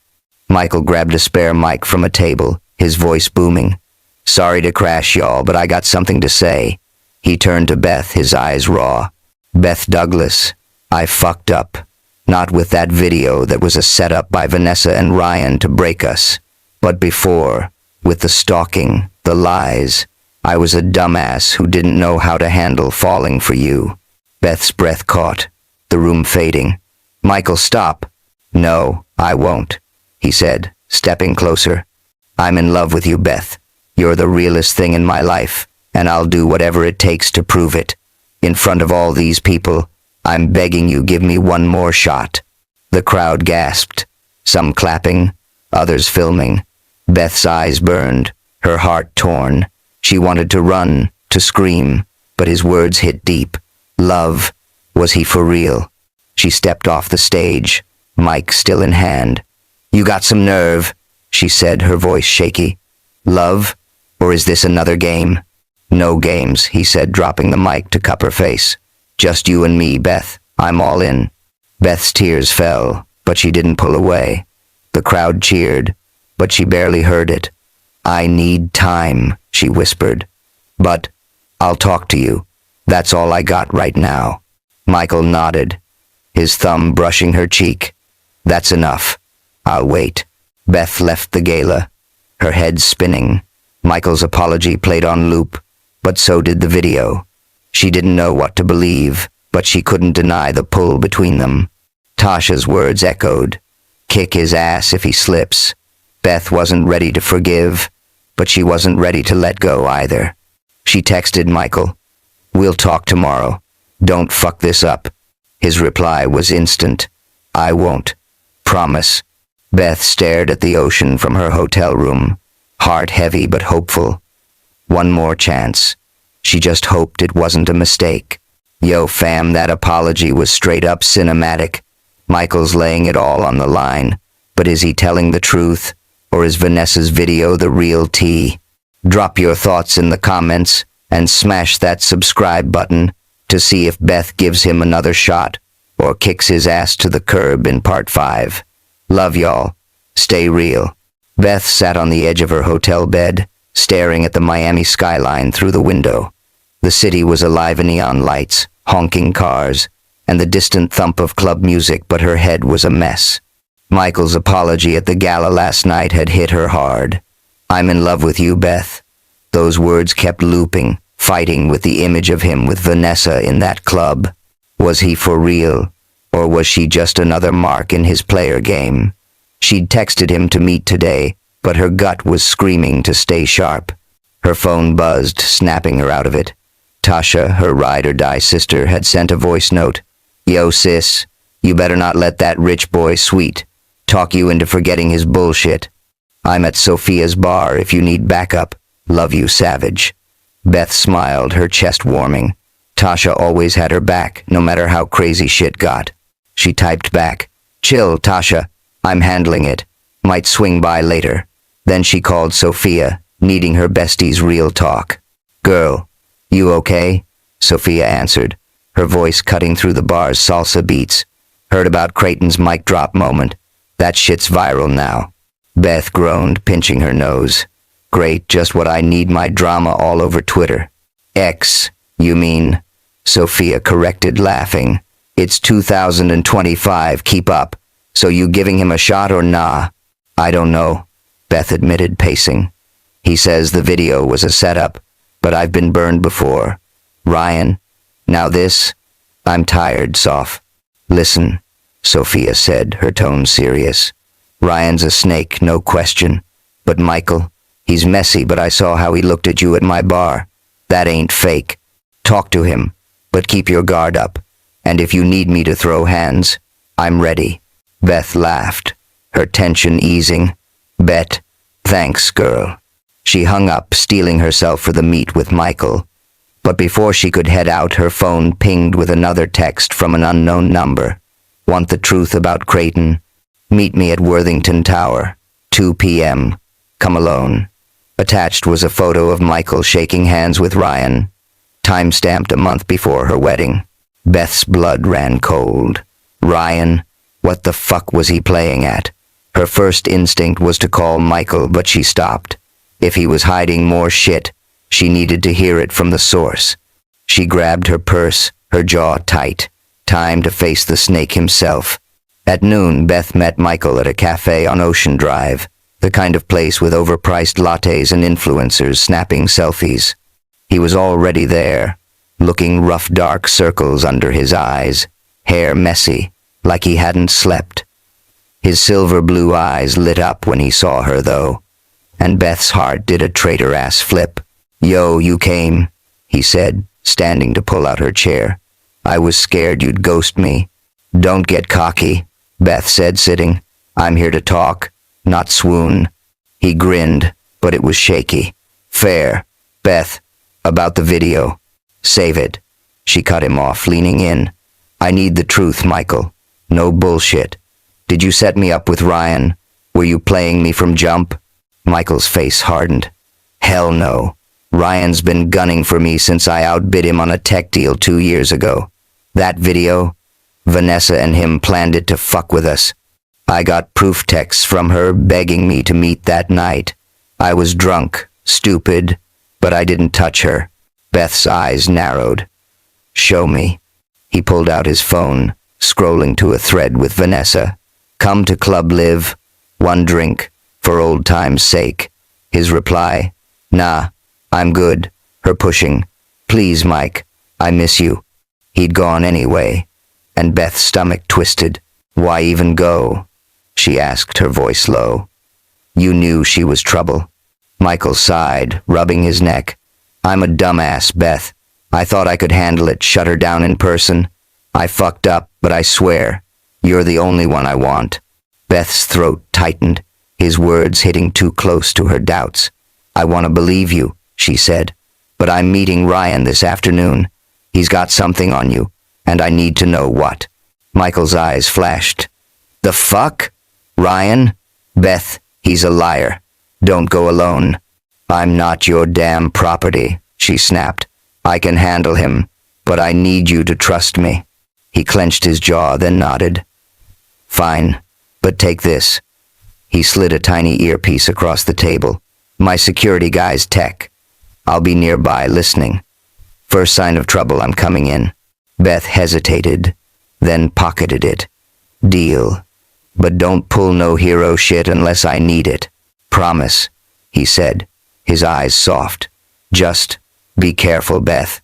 Michael grabbed a spare mic from a table, his voice booming. Sorry to crash, y'all, but I got something to say. He turned to Beth, his eyes raw. Beth Douglas, I fucked up. Not with that video that was a setup by Vanessa and Ryan to break us, but before, with the stalking, the lies. I was a dumbass who didn't know how to handle falling for you. Beth's breath caught, the room fading. Michael, stop. No, I won't, he said, stepping closer. I'm in love with you, Beth. You're the realest thing in my life, and I'll do whatever it takes to prove it. In front of all these people, I'm begging you give me one more shot. The crowd gasped, some clapping, others filming. Beth's eyes burned, her heart torn. She wanted to run, to scream, but his words hit deep. Love. Was he for real? She stepped off the stage, mic still in hand. You got some nerve, she said, her voice shaky. Love? Or is this another game? No games, he said, dropping the mic to cup her face. Just you and me, Beth. I'm all in. Beth's tears fell, but she didn't pull away. The crowd cheered, but she barely heard it. I need time, she whispered. But I'll talk to you. That's all I got right now. Michael nodded, his thumb brushing her cheek. That's enough. I'll wait. Beth left the gala, her head spinning. Michael's apology played on loop, but so did the video. She didn't know what to believe, but she couldn't deny the pull between them. Tasha's words echoed. Kick his ass if he slips. Beth wasn't ready to forgive, but she wasn't ready to let go either. She texted Michael, We'll talk tomorrow. Don't fuck this up. His reply was instant. I won't. Promise. Beth stared at the ocean from her hotel room, heart heavy but hopeful. One more chance. She just hoped it wasn't a mistake. Yo, fam, that apology was straight up cinematic. Michael's laying it all on the line. But is he telling the truth? Or is Vanessa's video the real tea? Drop your thoughts in the comments and smash that subscribe button to see if Beth gives him another shot or kicks his ass to the curb in part 5. Love y'all. Stay real. Beth sat on the edge of her hotel bed, staring at the Miami skyline through the window. The city was alive in neon lights, honking cars, and the distant thump of club music, but her head was a mess. Michael's apology at the gala last night had hit her hard. I'm in love with you, Beth. Those words kept looping, fighting with the image of him with Vanessa in that club. Was he for real, or was she just another mark in his player game? She'd texted him to meet today, but her gut was screaming to stay sharp. Her phone buzzed, snapping her out of it. Tasha, her ride-or-die sister, had sent a voice note. Yo, sis, you better not let that rich boy Sweet talk you into forgetting his bullshit. I'm at Sophia's bar if you need backup. Love you, Savage. Beth smiled, her chest warming. Tasha always had her back, no matter how crazy shit got. She typed back, Chill, Tasha. I'm handling it. Might swing by later. Then she called Sophia, needing her bestie's real talk. Girl, you okay? Sophia answered, her voice cutting through the bar's salsa beats. Heard about Creighton's mic drop moment. That shit's viral now. Beth groaned, pinching her nose. Great, just what I need, my drama all over Twitter. X, you mean? Sophia corrected, laughing. It's 2025, keep up. So you giving him a shot or nah? I don't know, Beth admitted, pacing. He says the video was a setup, but I've been burned before. Ryan, now this? I'm tired, Soph. Listen, Sophia said, her tone serious. Ryan's a snake, no question. But Michael, he's messy, but I saw how he looked at you at my bar. That ain't fake. Talk to him, but keep your guard up. And if you need me to throw hands, I'm ready. Beth laughed, her tension easing. Bet. Thanks, girl. She hung up, steeling herself for the meet with Michael. But before she could head out, her phone pinged with another text from an unknown number. Want the truth about Creighton? Meet me at Worthington Tower, 2 p.m. Come alone. Attached was a photo of Michael shaking hands with Ryan, time-stamped a month before her wedding. Beth's blood ran cold. Ryan? What the fuck was he playing at? Her first instinct was to call Michael, but she stopped. If he was hiding more shit, she needed to hear it from the source. She grabbed her purse, her jaw tight. Time to face the snake himself. At noon, Beth met Michael at a cafe on Ocean Drive, the kind of place with overpriced lattes and influencers snapping selfies. He was already there, looking rough dark circles under his eyes, hair messy, like he hadn't slept. His silver blue eyes lit up when he saw her, though, and Beth's heart did a traitor-ass flip. "Yo, you came," he said, standing to pull out her chair. "I was scared you'd ghost me." "Don't get cocky," Beth said, sitting. "I'm here to talk, not swoon." He grinned, but it was shaky. "Fair. Beth, about the video." "Save it." She cut him off, leaning in. "I need the truth, Michael. No bullshit. Did you set me up with Ryan? Were you playing me from jump?" Michael's face hardened. "Hell no. Ryan's been gunning for me since I outbid him on a tech deal 2 years ago. That video, Vanessa and him planned it to fuck with us. I got proof texts from her begging me to meet that night. I was drunk, stupid, but I didn't touch her." Beth's eyes narrowed. "Show me." He pulled out his phone, scrolling to a thread with Vanessa. "Come to Club Live. 1 drink, for old time's sake." His reply, "Nah, I'm good." Her pushing, "Please, Mike, I miss you." He'd gone anyway, and Beth's stomach twisted. "Why even go?" she asked, her voice low. "You knew she was trouble." Michael sighed, rubbing his neck. "I'm a dumbass, Beth. I thought I could handle it, shut her down in person. I fucked up, but I swear, you're the only one I want." Beth's throat tightened, his words hitting too close to her doubts. "I want to believe you," she said, "but I'm meeting Ryan this afternoon. He's got something on you, and I need to know what." Michael's eyes flashed. "The fuck? Ryan? Beth, he's a liar. Don't go alone." "I'm not your damn property," she snapped. "I can handle him, but I need you to trust me." He clenched his jaw, then nodded. "Fine, but take this." He slid a tiny earpiece across the table. "My security guy's tech. I'll be nearby listening. First sign of trouble, I'm coming in." Beth hesitated, then pocketed it. "Deal. But don't pull no hero shit unless I need it. Promise," he said, his eyes soft. "Just be careful, Beth."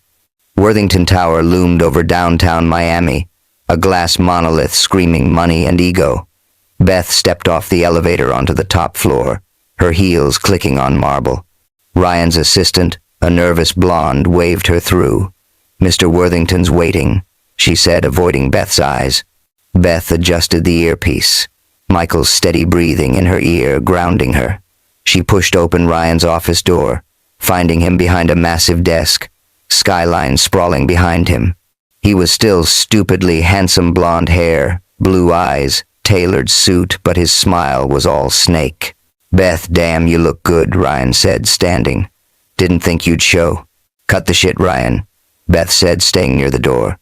Worthington Tower loomed over downtown Miami, a glass monolith screaming money and ego. Beth stepped off the elevator onto the top floor, her heels clicking on marble. Ryan's assistant, a nervous blonde, waved her through. "Mr. Worthington's waiting," she said, avoiding Beth's eyes. Beth adjusted the earpiece, Michael's steady breathing in her ear grounding her. She pushed open Ryan's office door, finding him behind a massive desk, skyline sprawling behind him. He was still stupidly handsome, blonde hair, blue eyes, tailored suit, but his smile was all snake. "Beth, damn, you look good," Ryan said, standing. "Didn't think you'd show." "Cut the shit, Ryan," Beth said, staying near the door.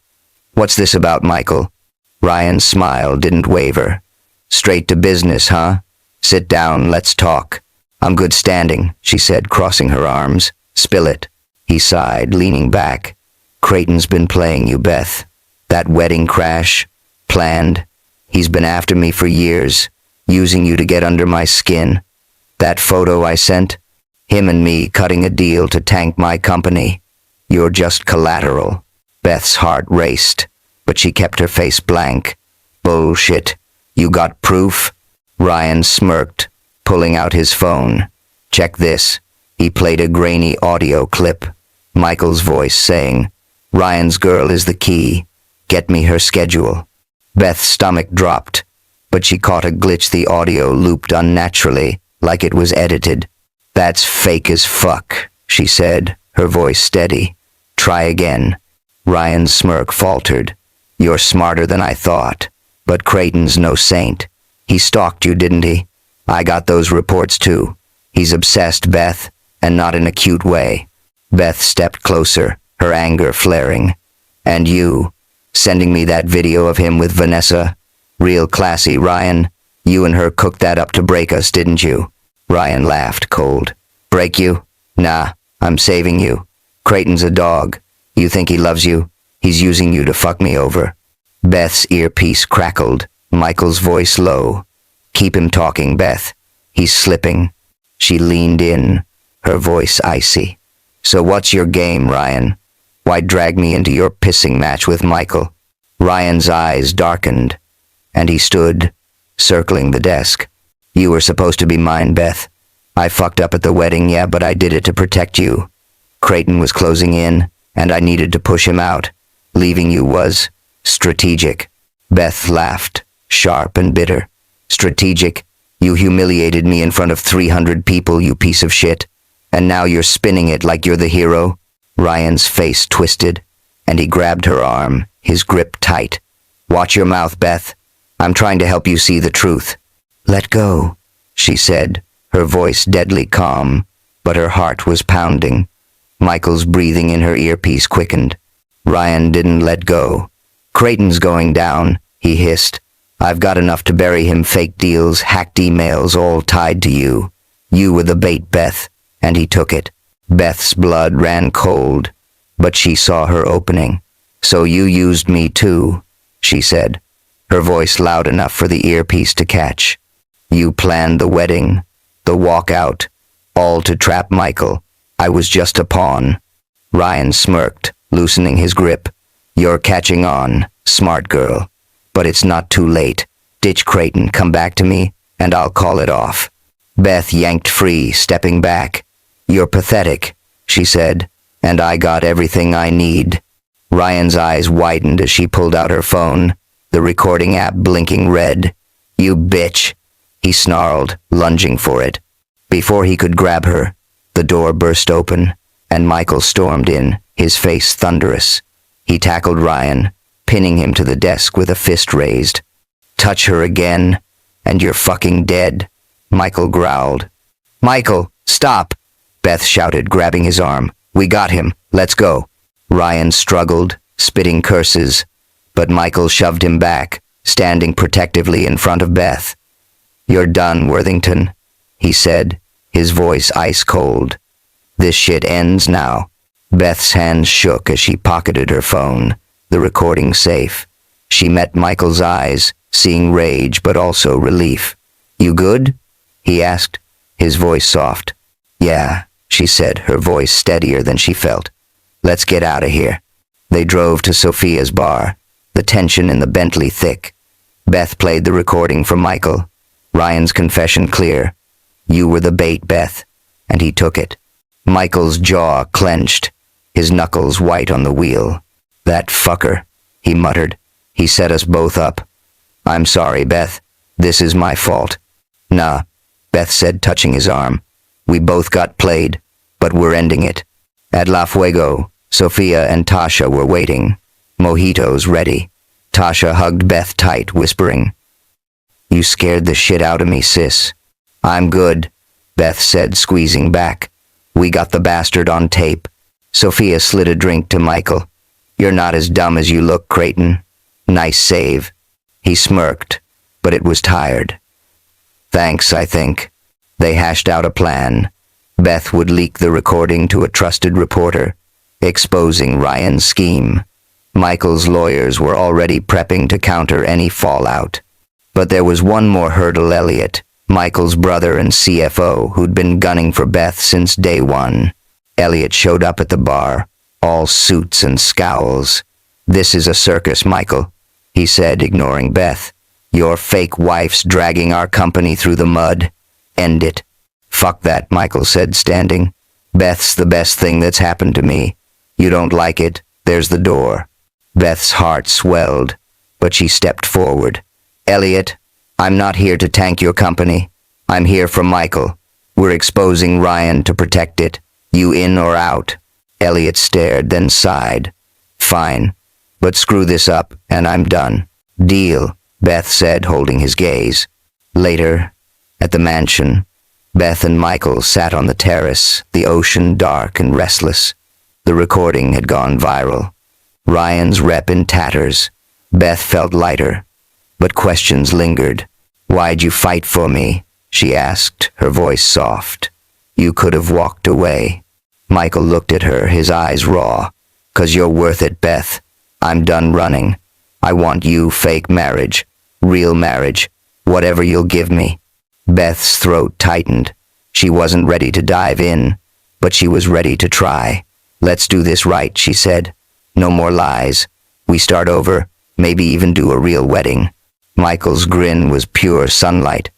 "What's this about, Michael?" Ryan's smile didn't waver. "Straight to business, huh? Sit down, let's talk." "I'm good standing," she said, crossing her arms. "Spill it." He sighed, leaning back. "Creighton's been playing you, Beth. That wedding crash, planned. He's been after me for years, using you to get under my skin. That photo I sent, him and me cutting a deal to tank my company. You're just collateral." Beth's heart raced, but she kept her face blank. "Bullshit. You got proof?" Ryan smirked, pulling out his phone. "Check this." He played a grainy audio clip, Michael's voice saying, "Ryan's girl is the key. Get me her schedule." Beth's stomach dropped, but she caught a glitch. The audio looped unnaturally, like it was edited. "That's fake as fuck," she said, her voice steady. "Try again." Ryan's smirk faltered. "You're smarter than I thought, but Creighton's no saint. He stalked you, didn't he? I got those reports too. He's obsessed, Beth, and not in a cute way." Beth stepped closer, her anger flaring. "And you, sending me that video of him with Vanessa? Real classy, Ryan. You and her cooked that up to break us, didn't you?" Ryan laughed cold. "Break you? Nah, I'm saving you. Creighton's a dog. You think he loves you? He's using you to fuck me over." Beth's earpiece crackled, Michael's voice low. "Keep him talking, Beth. He's slipping." She leaned in, her voice icy. "So what's your game, Ryan? Why drag me into your pissing match with Michael?" Ryan's eyes darkened, and he stood, circling the desk. You were supposed to be mine, Beth. I fucked up at the wedding, yeah, but I did it to protect you. Creighton was closing in, and I needed to push him out. Leaving you was strategic. Beth laughed, sharp and bitter. Strategic? You humiliated me in front of 300 people, you piece of shit. And now you're spinning it like you're the hero? Ryan's face twisted, and he grabbed her arm, his grip tight. Watch your mouth, Beth. I'm trying to help you see the truth. Let go, she said, her voice deadly calm, but her heart was pounding. Michael's breathing in her earpiece quickened. Ryan didn't let go. Creighton's going down, he hissed. I've got enough to bury him, fake deals, hacked emails, all tied to you. You were the bait, Beth, and he took it. Beth's blood ran cold, but she saw her opening. So you used me too, she said, her voice loud enough for the earpiece to catch. You planned the wedding, the walkout, all to trap Michael. I was just a pawn. Ryan smirked, loosening his grip. You're catching on, smart girl. But it's not too late. Ditch Creighton, come back to me, and I'll call it off. Beth yanked free, stepping back. You're pathetic, she said, and I got everything I need. Ryan's eyes widened as she pulled out her phone, the recording app blinking red. You bitch, he snarled, lunging for it. Before he could grab her, the door burst open, and Michael stormed in, his face thunderous. He tackled Ryan, pinning him to the desk with a fist raised. Touch her again, and you're fucking dead, Michael growled. Michael, stop, Beth shouted, grabbing his arm. We got him, let's go. Ryan struggled, spitting curses, but Michael shoved him back, standing protectively in front of Beth. You're done, Worthington, he said, his voice ice cold. This shit ends now. Beth's hands shook as she pocketed her phone, the recording safe. She met Michael's eyes, seeing rage but also relief. You good? He asked, his voice soft. Yeah, she said, her voice steadier than she felt. Let's get out of here. They drove to Sophia's bar, the tension in the Bentley thick. Beth played the recording for Michael, Ryan's confession clear. You were the bait, Beth, and he took it. Michael's jaw clenched, his knuckles white on the wheel. That fucker, he muttered. He set us both up. I'm sorry, Beth. This is my fault. Nah, Beth said, touching his arm. We both got played, but we're ending it. At La Fuego, Sophia and Tasha were waiting, mojitos ready. Tasha hugged Beth tight, whispering, You scared the shit out of me, sis. I'm good, Beth said, squeezing back. We got the bastard on tape. Sophia slid a drink to Michael. You're not as dumb as you look, Creighton. Nice save. He smirked, but it was tired. Thanks, I think. They hashed out a plan. Beth would leak the recording to a trusted reporter, exposing Ryan's scheme. Michael's lawyers were already prepping to counter any fallout. But there was one more hurdle. Elliot, Michael's brother and CFO, who'd been gunning for Beth since day one. Elliot showed up at the bar, all suits and scowls. This is a circus, Michael, he said, ignoring Beth. Your fake wife's dragging our company through the mud. End it. Fuck that, Michael said, standing. Beth's the best thing that's happened to me. You don't like it? There's the door. Beth's heart swelled, but she stepped forward. Elliot, I'm not here to tank your company. I'm here for Michael. We're exposing Ryan to protect it. You in or out? Elliot stared, then sighed. Fine, but screw this up, and I'm done. Deal, Beth said, holding his gaze. Later, at the mansion, Beth and Michael sat on the terrace, the ocean dark and restless. The recording had gone viral. Ryan's rep in tatters. Beth felt lighter, but questions lingered. Why'd you fight for me? She asked, her voice soft. You could have walked away. Michael looked at her, his eyes raw. 'Cause you're worth it, Beth. I'm done running. I want you, fake marriage, real marriage, whatever you'll give me. Beth's throat tightened. She wasn't ready to dive in, but she was ready to try. Let's do this right, she said. No more lies. We start over, maybe even do a real wedding. Michael's grin was pure sunlight.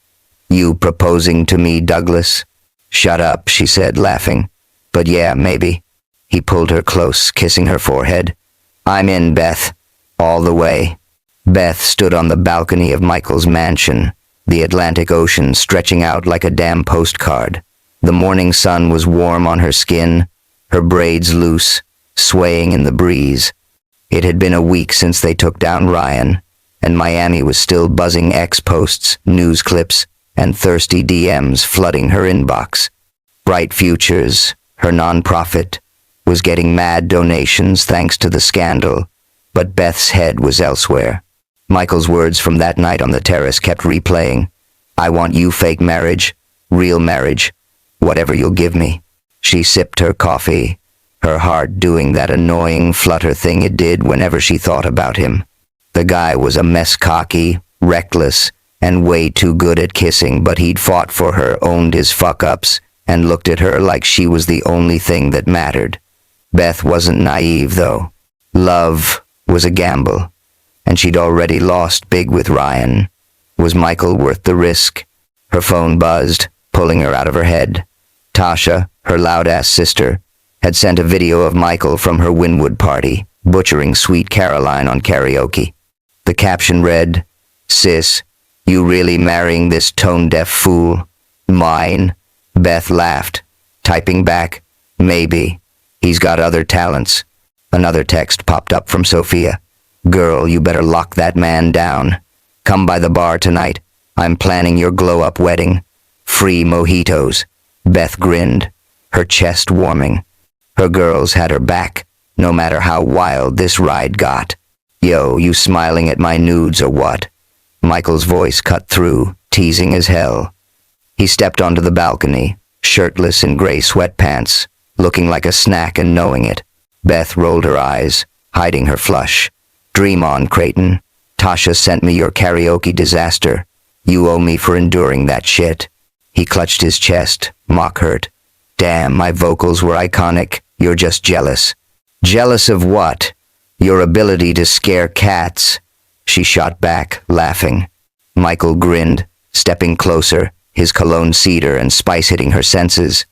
You proposing to me, Douglas? Shut up, she said, laughing. But yeah, maybe. He pulled her close, kissing her forehead. I'm in, Beth. All the way. Beth stood on the balcony of Michael's mansion, the Atlantic Ocean stretching out like a damn postcard. The morning sun was warm on her skin, her braids loose, swaying in the breeze. It had been a week since they took down Ryan, and Miami was still buzzing X-posts, news clips, and thirsty DMs flooding her inbox. Bright Futures, her nonprofit, was getting mad donations thanks to the scandal, but Beth's head was elsewhere. Michael's words from that night on the terrace kept replaying. I want you, fake marriage, real marriage, whatever you'll give me. She sipped her coffee, her heart doing that annoying flutter thing it did whenever she thought about him. The guy was a mess cocky, reckless, and way too good at kissing, but he'd fought for her, owned his fuck-ups, and looked at her like she was the only thing that mattered. Beth wasn't naive, though. Love was a gamble, and she'd already lost big with Ryan. Was Michael worth the risk? Her phone buzzed, pulling her out of her head. Tasha, her loud-ass sister, had sent a video of Michael from her Wynwood party, butchering Sweet Caroline on karaoke. The caption read, Sis, you really marrying this tone-deaf fool? Mine? Beth laughed, typing back, Maybe. He's got other talents. Another text popped up from Sophia. Girl, you better lock that man down. Come by the bar tonight. I'm planning your glow-up wedding. Free mojitos. Beth grinned, her chest warming. Her girls had her back, no matter how wild this ride got. Yo, you smiling at my nudes or what? Michael's voice cut through, teasing as hell. He stepped onto the balcony, shirtless in gray sweatpants, looking like a snack and knowing it. Beth rolled her eyes, hiding her flush. Dream on, Creighton. Tasha sent me your karaoke disaster. You owe me for enduring that shit. He clutched his chest, mock hurt. Damn, my vocals were iconic. You're just jealous. Jealous of what? Your ability to scare cats. She shot back, laughing. Michael grinned, stepping closer, his cologne cedar and spice hitting her senses.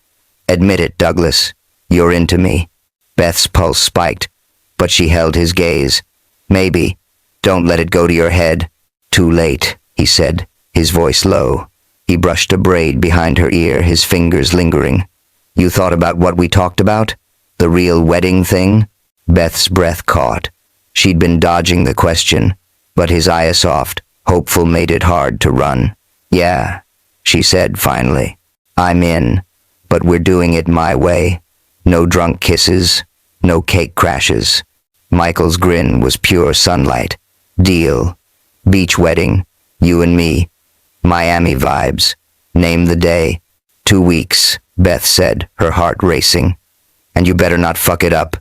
Admit it, Douglas. You're into me. Beth's pulse spiked, but she held his gaze. Maybe. Don't let it go to your head. Too late, he said, his voice low. He brushed a braid behind her ear, his fingers lingering. You thought about what we talked about? The real wedding thing? Beth's breath caught. She'd been dodging the question, but his eye soft, hopeful made it hard to run. Yeah, she said finally. I'm in, but we're doing it my way. No drunk kisses, no cake crashes. Michael's grin was pure sunlight. Deal. Beach wedding. You and me. Miami vibes. Name the day. 2 weeks, Beth said, her heart racing. And you better not fuck it up.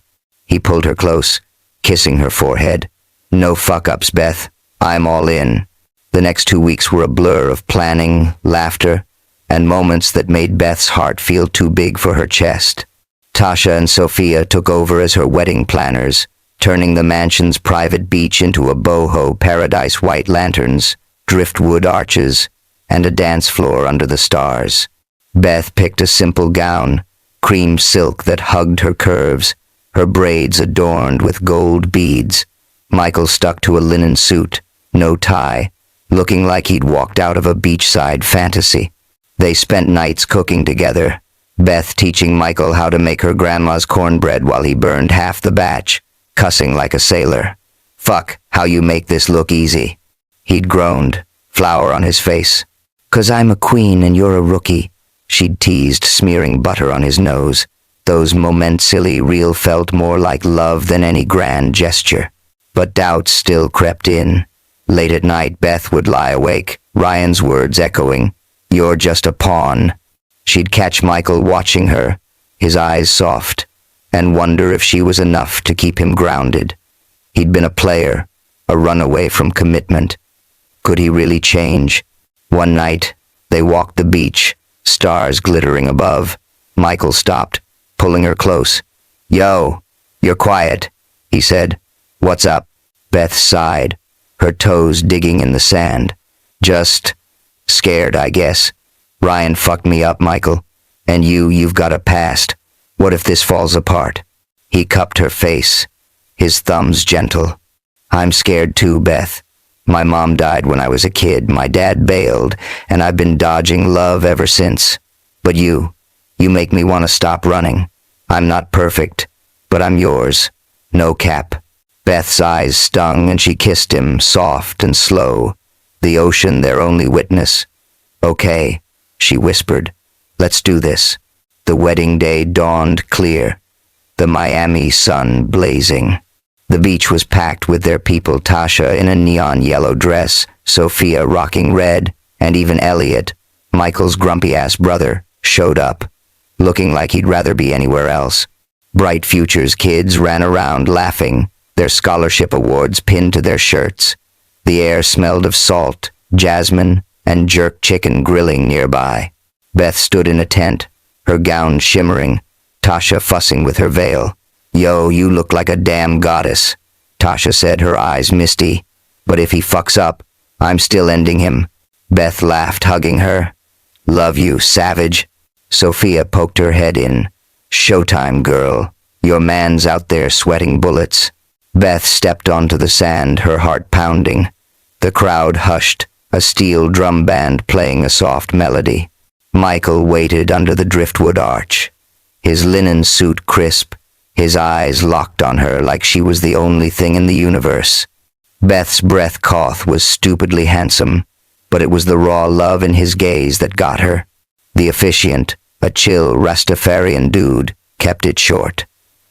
He pulled her close, kissing her forehead. No fuck-ups, Beth. I'm all in. The next 2 weeks were a blur of planning, laughter, and moments that made Beth's heart feel too big for her chest. Tasha and Sophia took over as her wedding planners, turning the mansion's private beach into a boho paradise, white lanterns, driftwood arches, and a dance floor under the stars. Beth picked a simple gown, cream silk that hugged her curves, her braids adorned with gold beads. Michael stuck to a linen suit, no tie, looking like he'd walked out of a beachside fantasy. They spent nights cooking together, Beth teaching Michael how to make her grandma's cornbread while he burned half the batch, cussing like a sailor. Fuck, how you make this look easy. He'd groaned, flour on his face. 'Cause I'm a queen and you're a rookie, she'd teased, smearing butter on his nose. Those moments silly real felt more like love than any grand gesture. But doubts still crept in. Late at night, Beth would lie awake, Ryan's words echoing, You're just a pawn. She'd catch Michael watching her, his eyes soft, and wonder if she was enough to keep him grounded. He'd been a player, a runaway from commitment. Could he really change? One night, they walked the beach, stars glittering above. Michael stopped, pulling her close. Yo, you're quiet, he said. What's up? Beth sighed, her toes digging in the sand. Just scared, I guess. Ryan fucked me up, Michael. And you've got a past. What if this falls apart? He cupped her face, his thumbs gentle. I'm scared too, Beth. My mom died when I was a kid, my dad bailed, and I've been dodging love ever since. But you make me want to stop running. I'm not perfect, but I'm yours. No cap. Beth's eyes stung and she kissed him, soft and slow, the ocean their only witness. Okay, she whispered. Let's do this. The wedding day dawned clear, the Miami sun blazing. The beach was packed with their people, Tasha in a neon yellow dress, Sophia rocking red, and even Elliot, Michael's grumpy-ass brother, showed up, looking like he'd rather be anywhere else. Bright Futures kids ran around laughing, their scholarship awards pinned to their shirts. The air smelled of salt, jasmine, and jerk chicken grilling nearby. Beth stood in a tent, her gown shimmering, Tasha fussing with her veil. Yo, you look like a damn goddess, Tasha said, her eyes misty. But if he fucks up, I'm still ending him. Beth laughed, hugging her. Love you, savage. Sophia poked her head in. Showtime, girl. Your man's out there sweating bullets. Beth stepped onto the sand, her heart pounding. The crowd hushed, a steel drum band playing a soft melody. Michael waited under the driftwood arch, his linen suit crisp, his eyes locked on her like she was the only thing in the universe. Beth's breath Koth was stupidly handsome, but it was the raw love in his gaze that got her. The officiant, a chill Rastafarian dude, kept it short.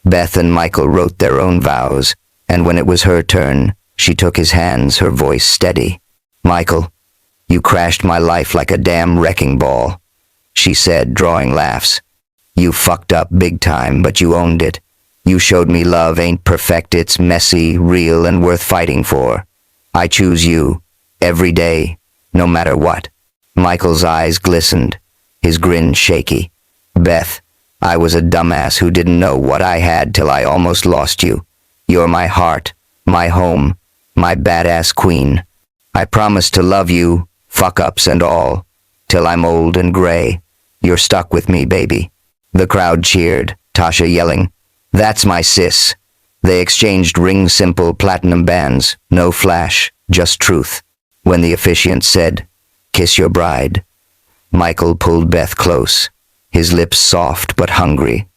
Beth and Michael wrote their own vows, and when it was her turn, she took his hands, her voice steady. Michael, you crashed my life like a damn wrecking ball, she said, drawing laughs. You fucked up big time, but you owned it. You showed me love ain't perfect, it's messy, real, and worth fighting for. I choose you, every day, no matter what. Michael's eyes glistened, his grin shaky. Beth, I was a dumbass who didn't know what I had till I almost lost you. You're my heart, my home, my badass queen. I promise to love you, fuck-ups and all, till I'm old and gray. You're stuck with me, baby. The crowd cheered, Tasha yelling, That's my sis. They exchanged ring-simple platinum bands, no flash, just truth. When the officiant said, Kiss your bride, Michael pulled Beth close, his lips soft but hungry,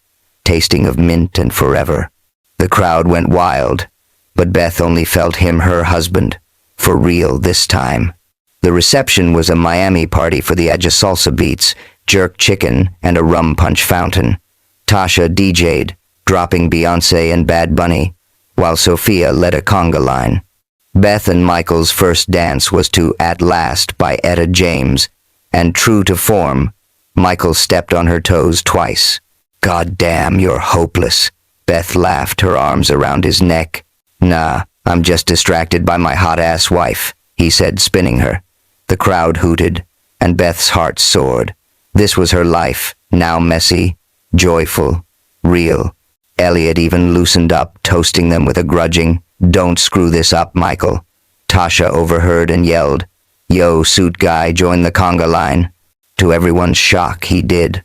tasting of mint and forever. The crowd went wild, but Beth only felt him her husband, for real this time. The reception was a Miami party for the salsa beats, jerk chicken, and a rum punch fountain. Tasha DJ'd, dropping Beyonce and Bad Bunny, while Sophia led a conga line. Beth and Michael's first dance was to At Last by Etta James, and true to form, Michael stepped on her toes twice. God damn, you're hopeless, Beth laughed, her arms around his neck. Nah, I'm just distracted by my hot-ass wife, he said, spinning her. The crowd hooted, and Beth's heart soared. This was her life, now messy, joyful, real. Elliot even loosened up, toasting them with a grudging, Don't screw this up, Michael. Tasha overheard and yelled, Yo, suit guy, join the conga line. To everyone's shock, he did,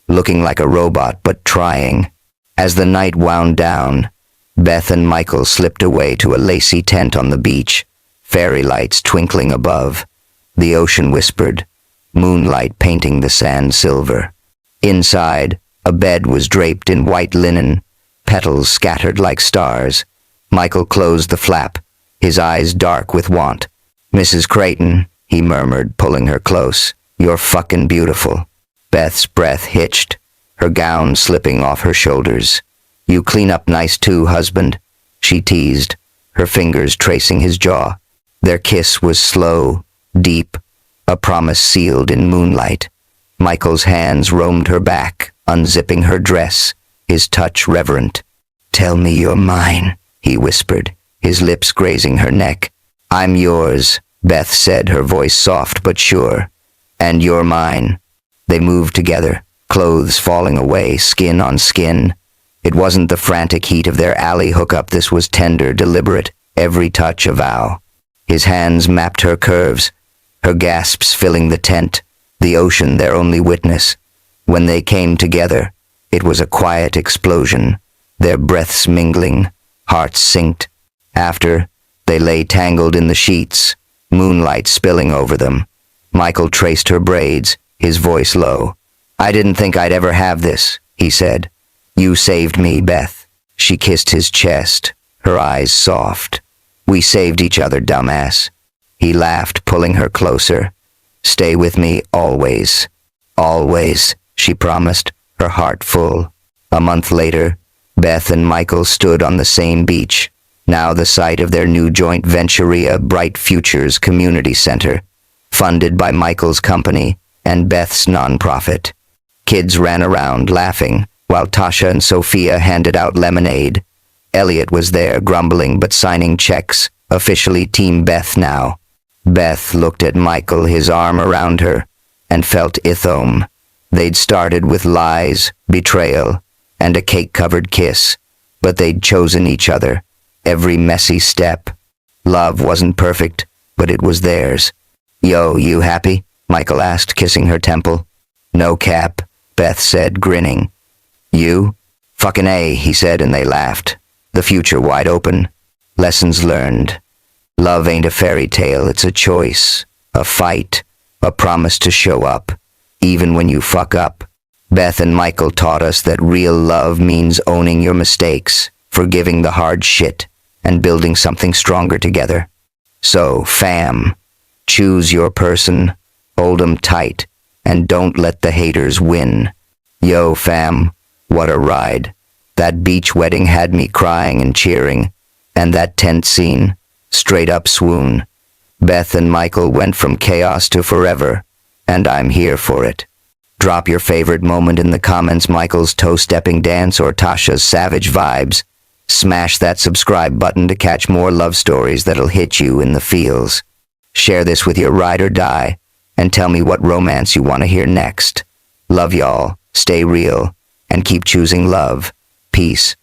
looking like a robot, but trying. As the night wound down, Beth and Michael slipped away to a lacy tent on the beach, fairy lights twinkling above. The ocean whispered, moonlight painting the sand silver. Inside, a bed was draped in white linen, petals scattered like stars. Michael closed the flap, his eyes dark with want. Mrs. Creighton, he murmured, pulling her close, You're fucking beautiful. Beth's breath hitched, her gown slipping off her shoulders. You clean up nice too, husband, she teased, her fingers tracing his jaw. Their kiss was slow, deep, a promise sealed in moonlight. Michael's hands roamed her back, unzipping her dress, his touch reverent. Tell me you're mine, he whispered, his lips grazing her neck. I'm yours, Beth said, her voice soft but sure. And you're mine. They moved together, clothes falling away, skin on skin. It wasn't the frantic heat of their alley hookup, this was tender, deliberate, every touch a vow. His hands mapped her curves, her gasps filling the tent, the ocean their only witness. When they came together, it was a quiet explosion, their breaths mingling, hearts synced. After, they lay tangled in the sheets, moonlight spilling over them. Michael traced her braids, his voice low. "I didn't think I'd ever have this," he said. "You saved me, Beth." She kissed his chest, her eyes soft. "We saved each other, dumbass." He laughed, pulling her closer. "Stay with me always." "Always," she promised, her heart full. A month later, Beth and Michael stood on the same beach, now the site of their new joint venture, a Bright Futures Community Center, funded by Michael's company and Beth's nonprofit. Kids ran around, laughing, while Tasha and Sophia handed out lemonade. Elliot was there, grumbling but signing checks, officially Team Beth now. Beth looked at Michael, his arm around her, and felt ithome. They'd started with lies, betrayal, and a cake-covered kiss, but they'd chosen each other, every messy step. Love wasn't perfect, but it was theirs. "Yo, you happy?" Michael asked, kissing her temple. "No cap," Beth said, grinning. "You?" "Fucking A," he said, and they laughed. The future wide open. Lessons learned. Love ain't a fairy tale, it's a choice, a fight, a promise to show up, even when you fuck up. Beth and Michael taught us that real love means owning your mistakes, forgiving the hard shit, and building something stronger together. So, fam, choose your person, hold 'em tight, and don't let the haters win. Yo, fam, what a ride. That beach wedding had me crying and cheering, and that tent scene, straight up swoon. Beth and Michael went from chaos to forever, and I'm here for it. Drop your favorite moment in the comments, Michael's toe-stepping dance or Tasha's savage vibes. Smash that subscribe button to catch more love stories that'll hit you in the feels. Share this with your ride or die, and tell me what romance you want to hear next. Love y'all, stay real, and keep choosing love. Peace.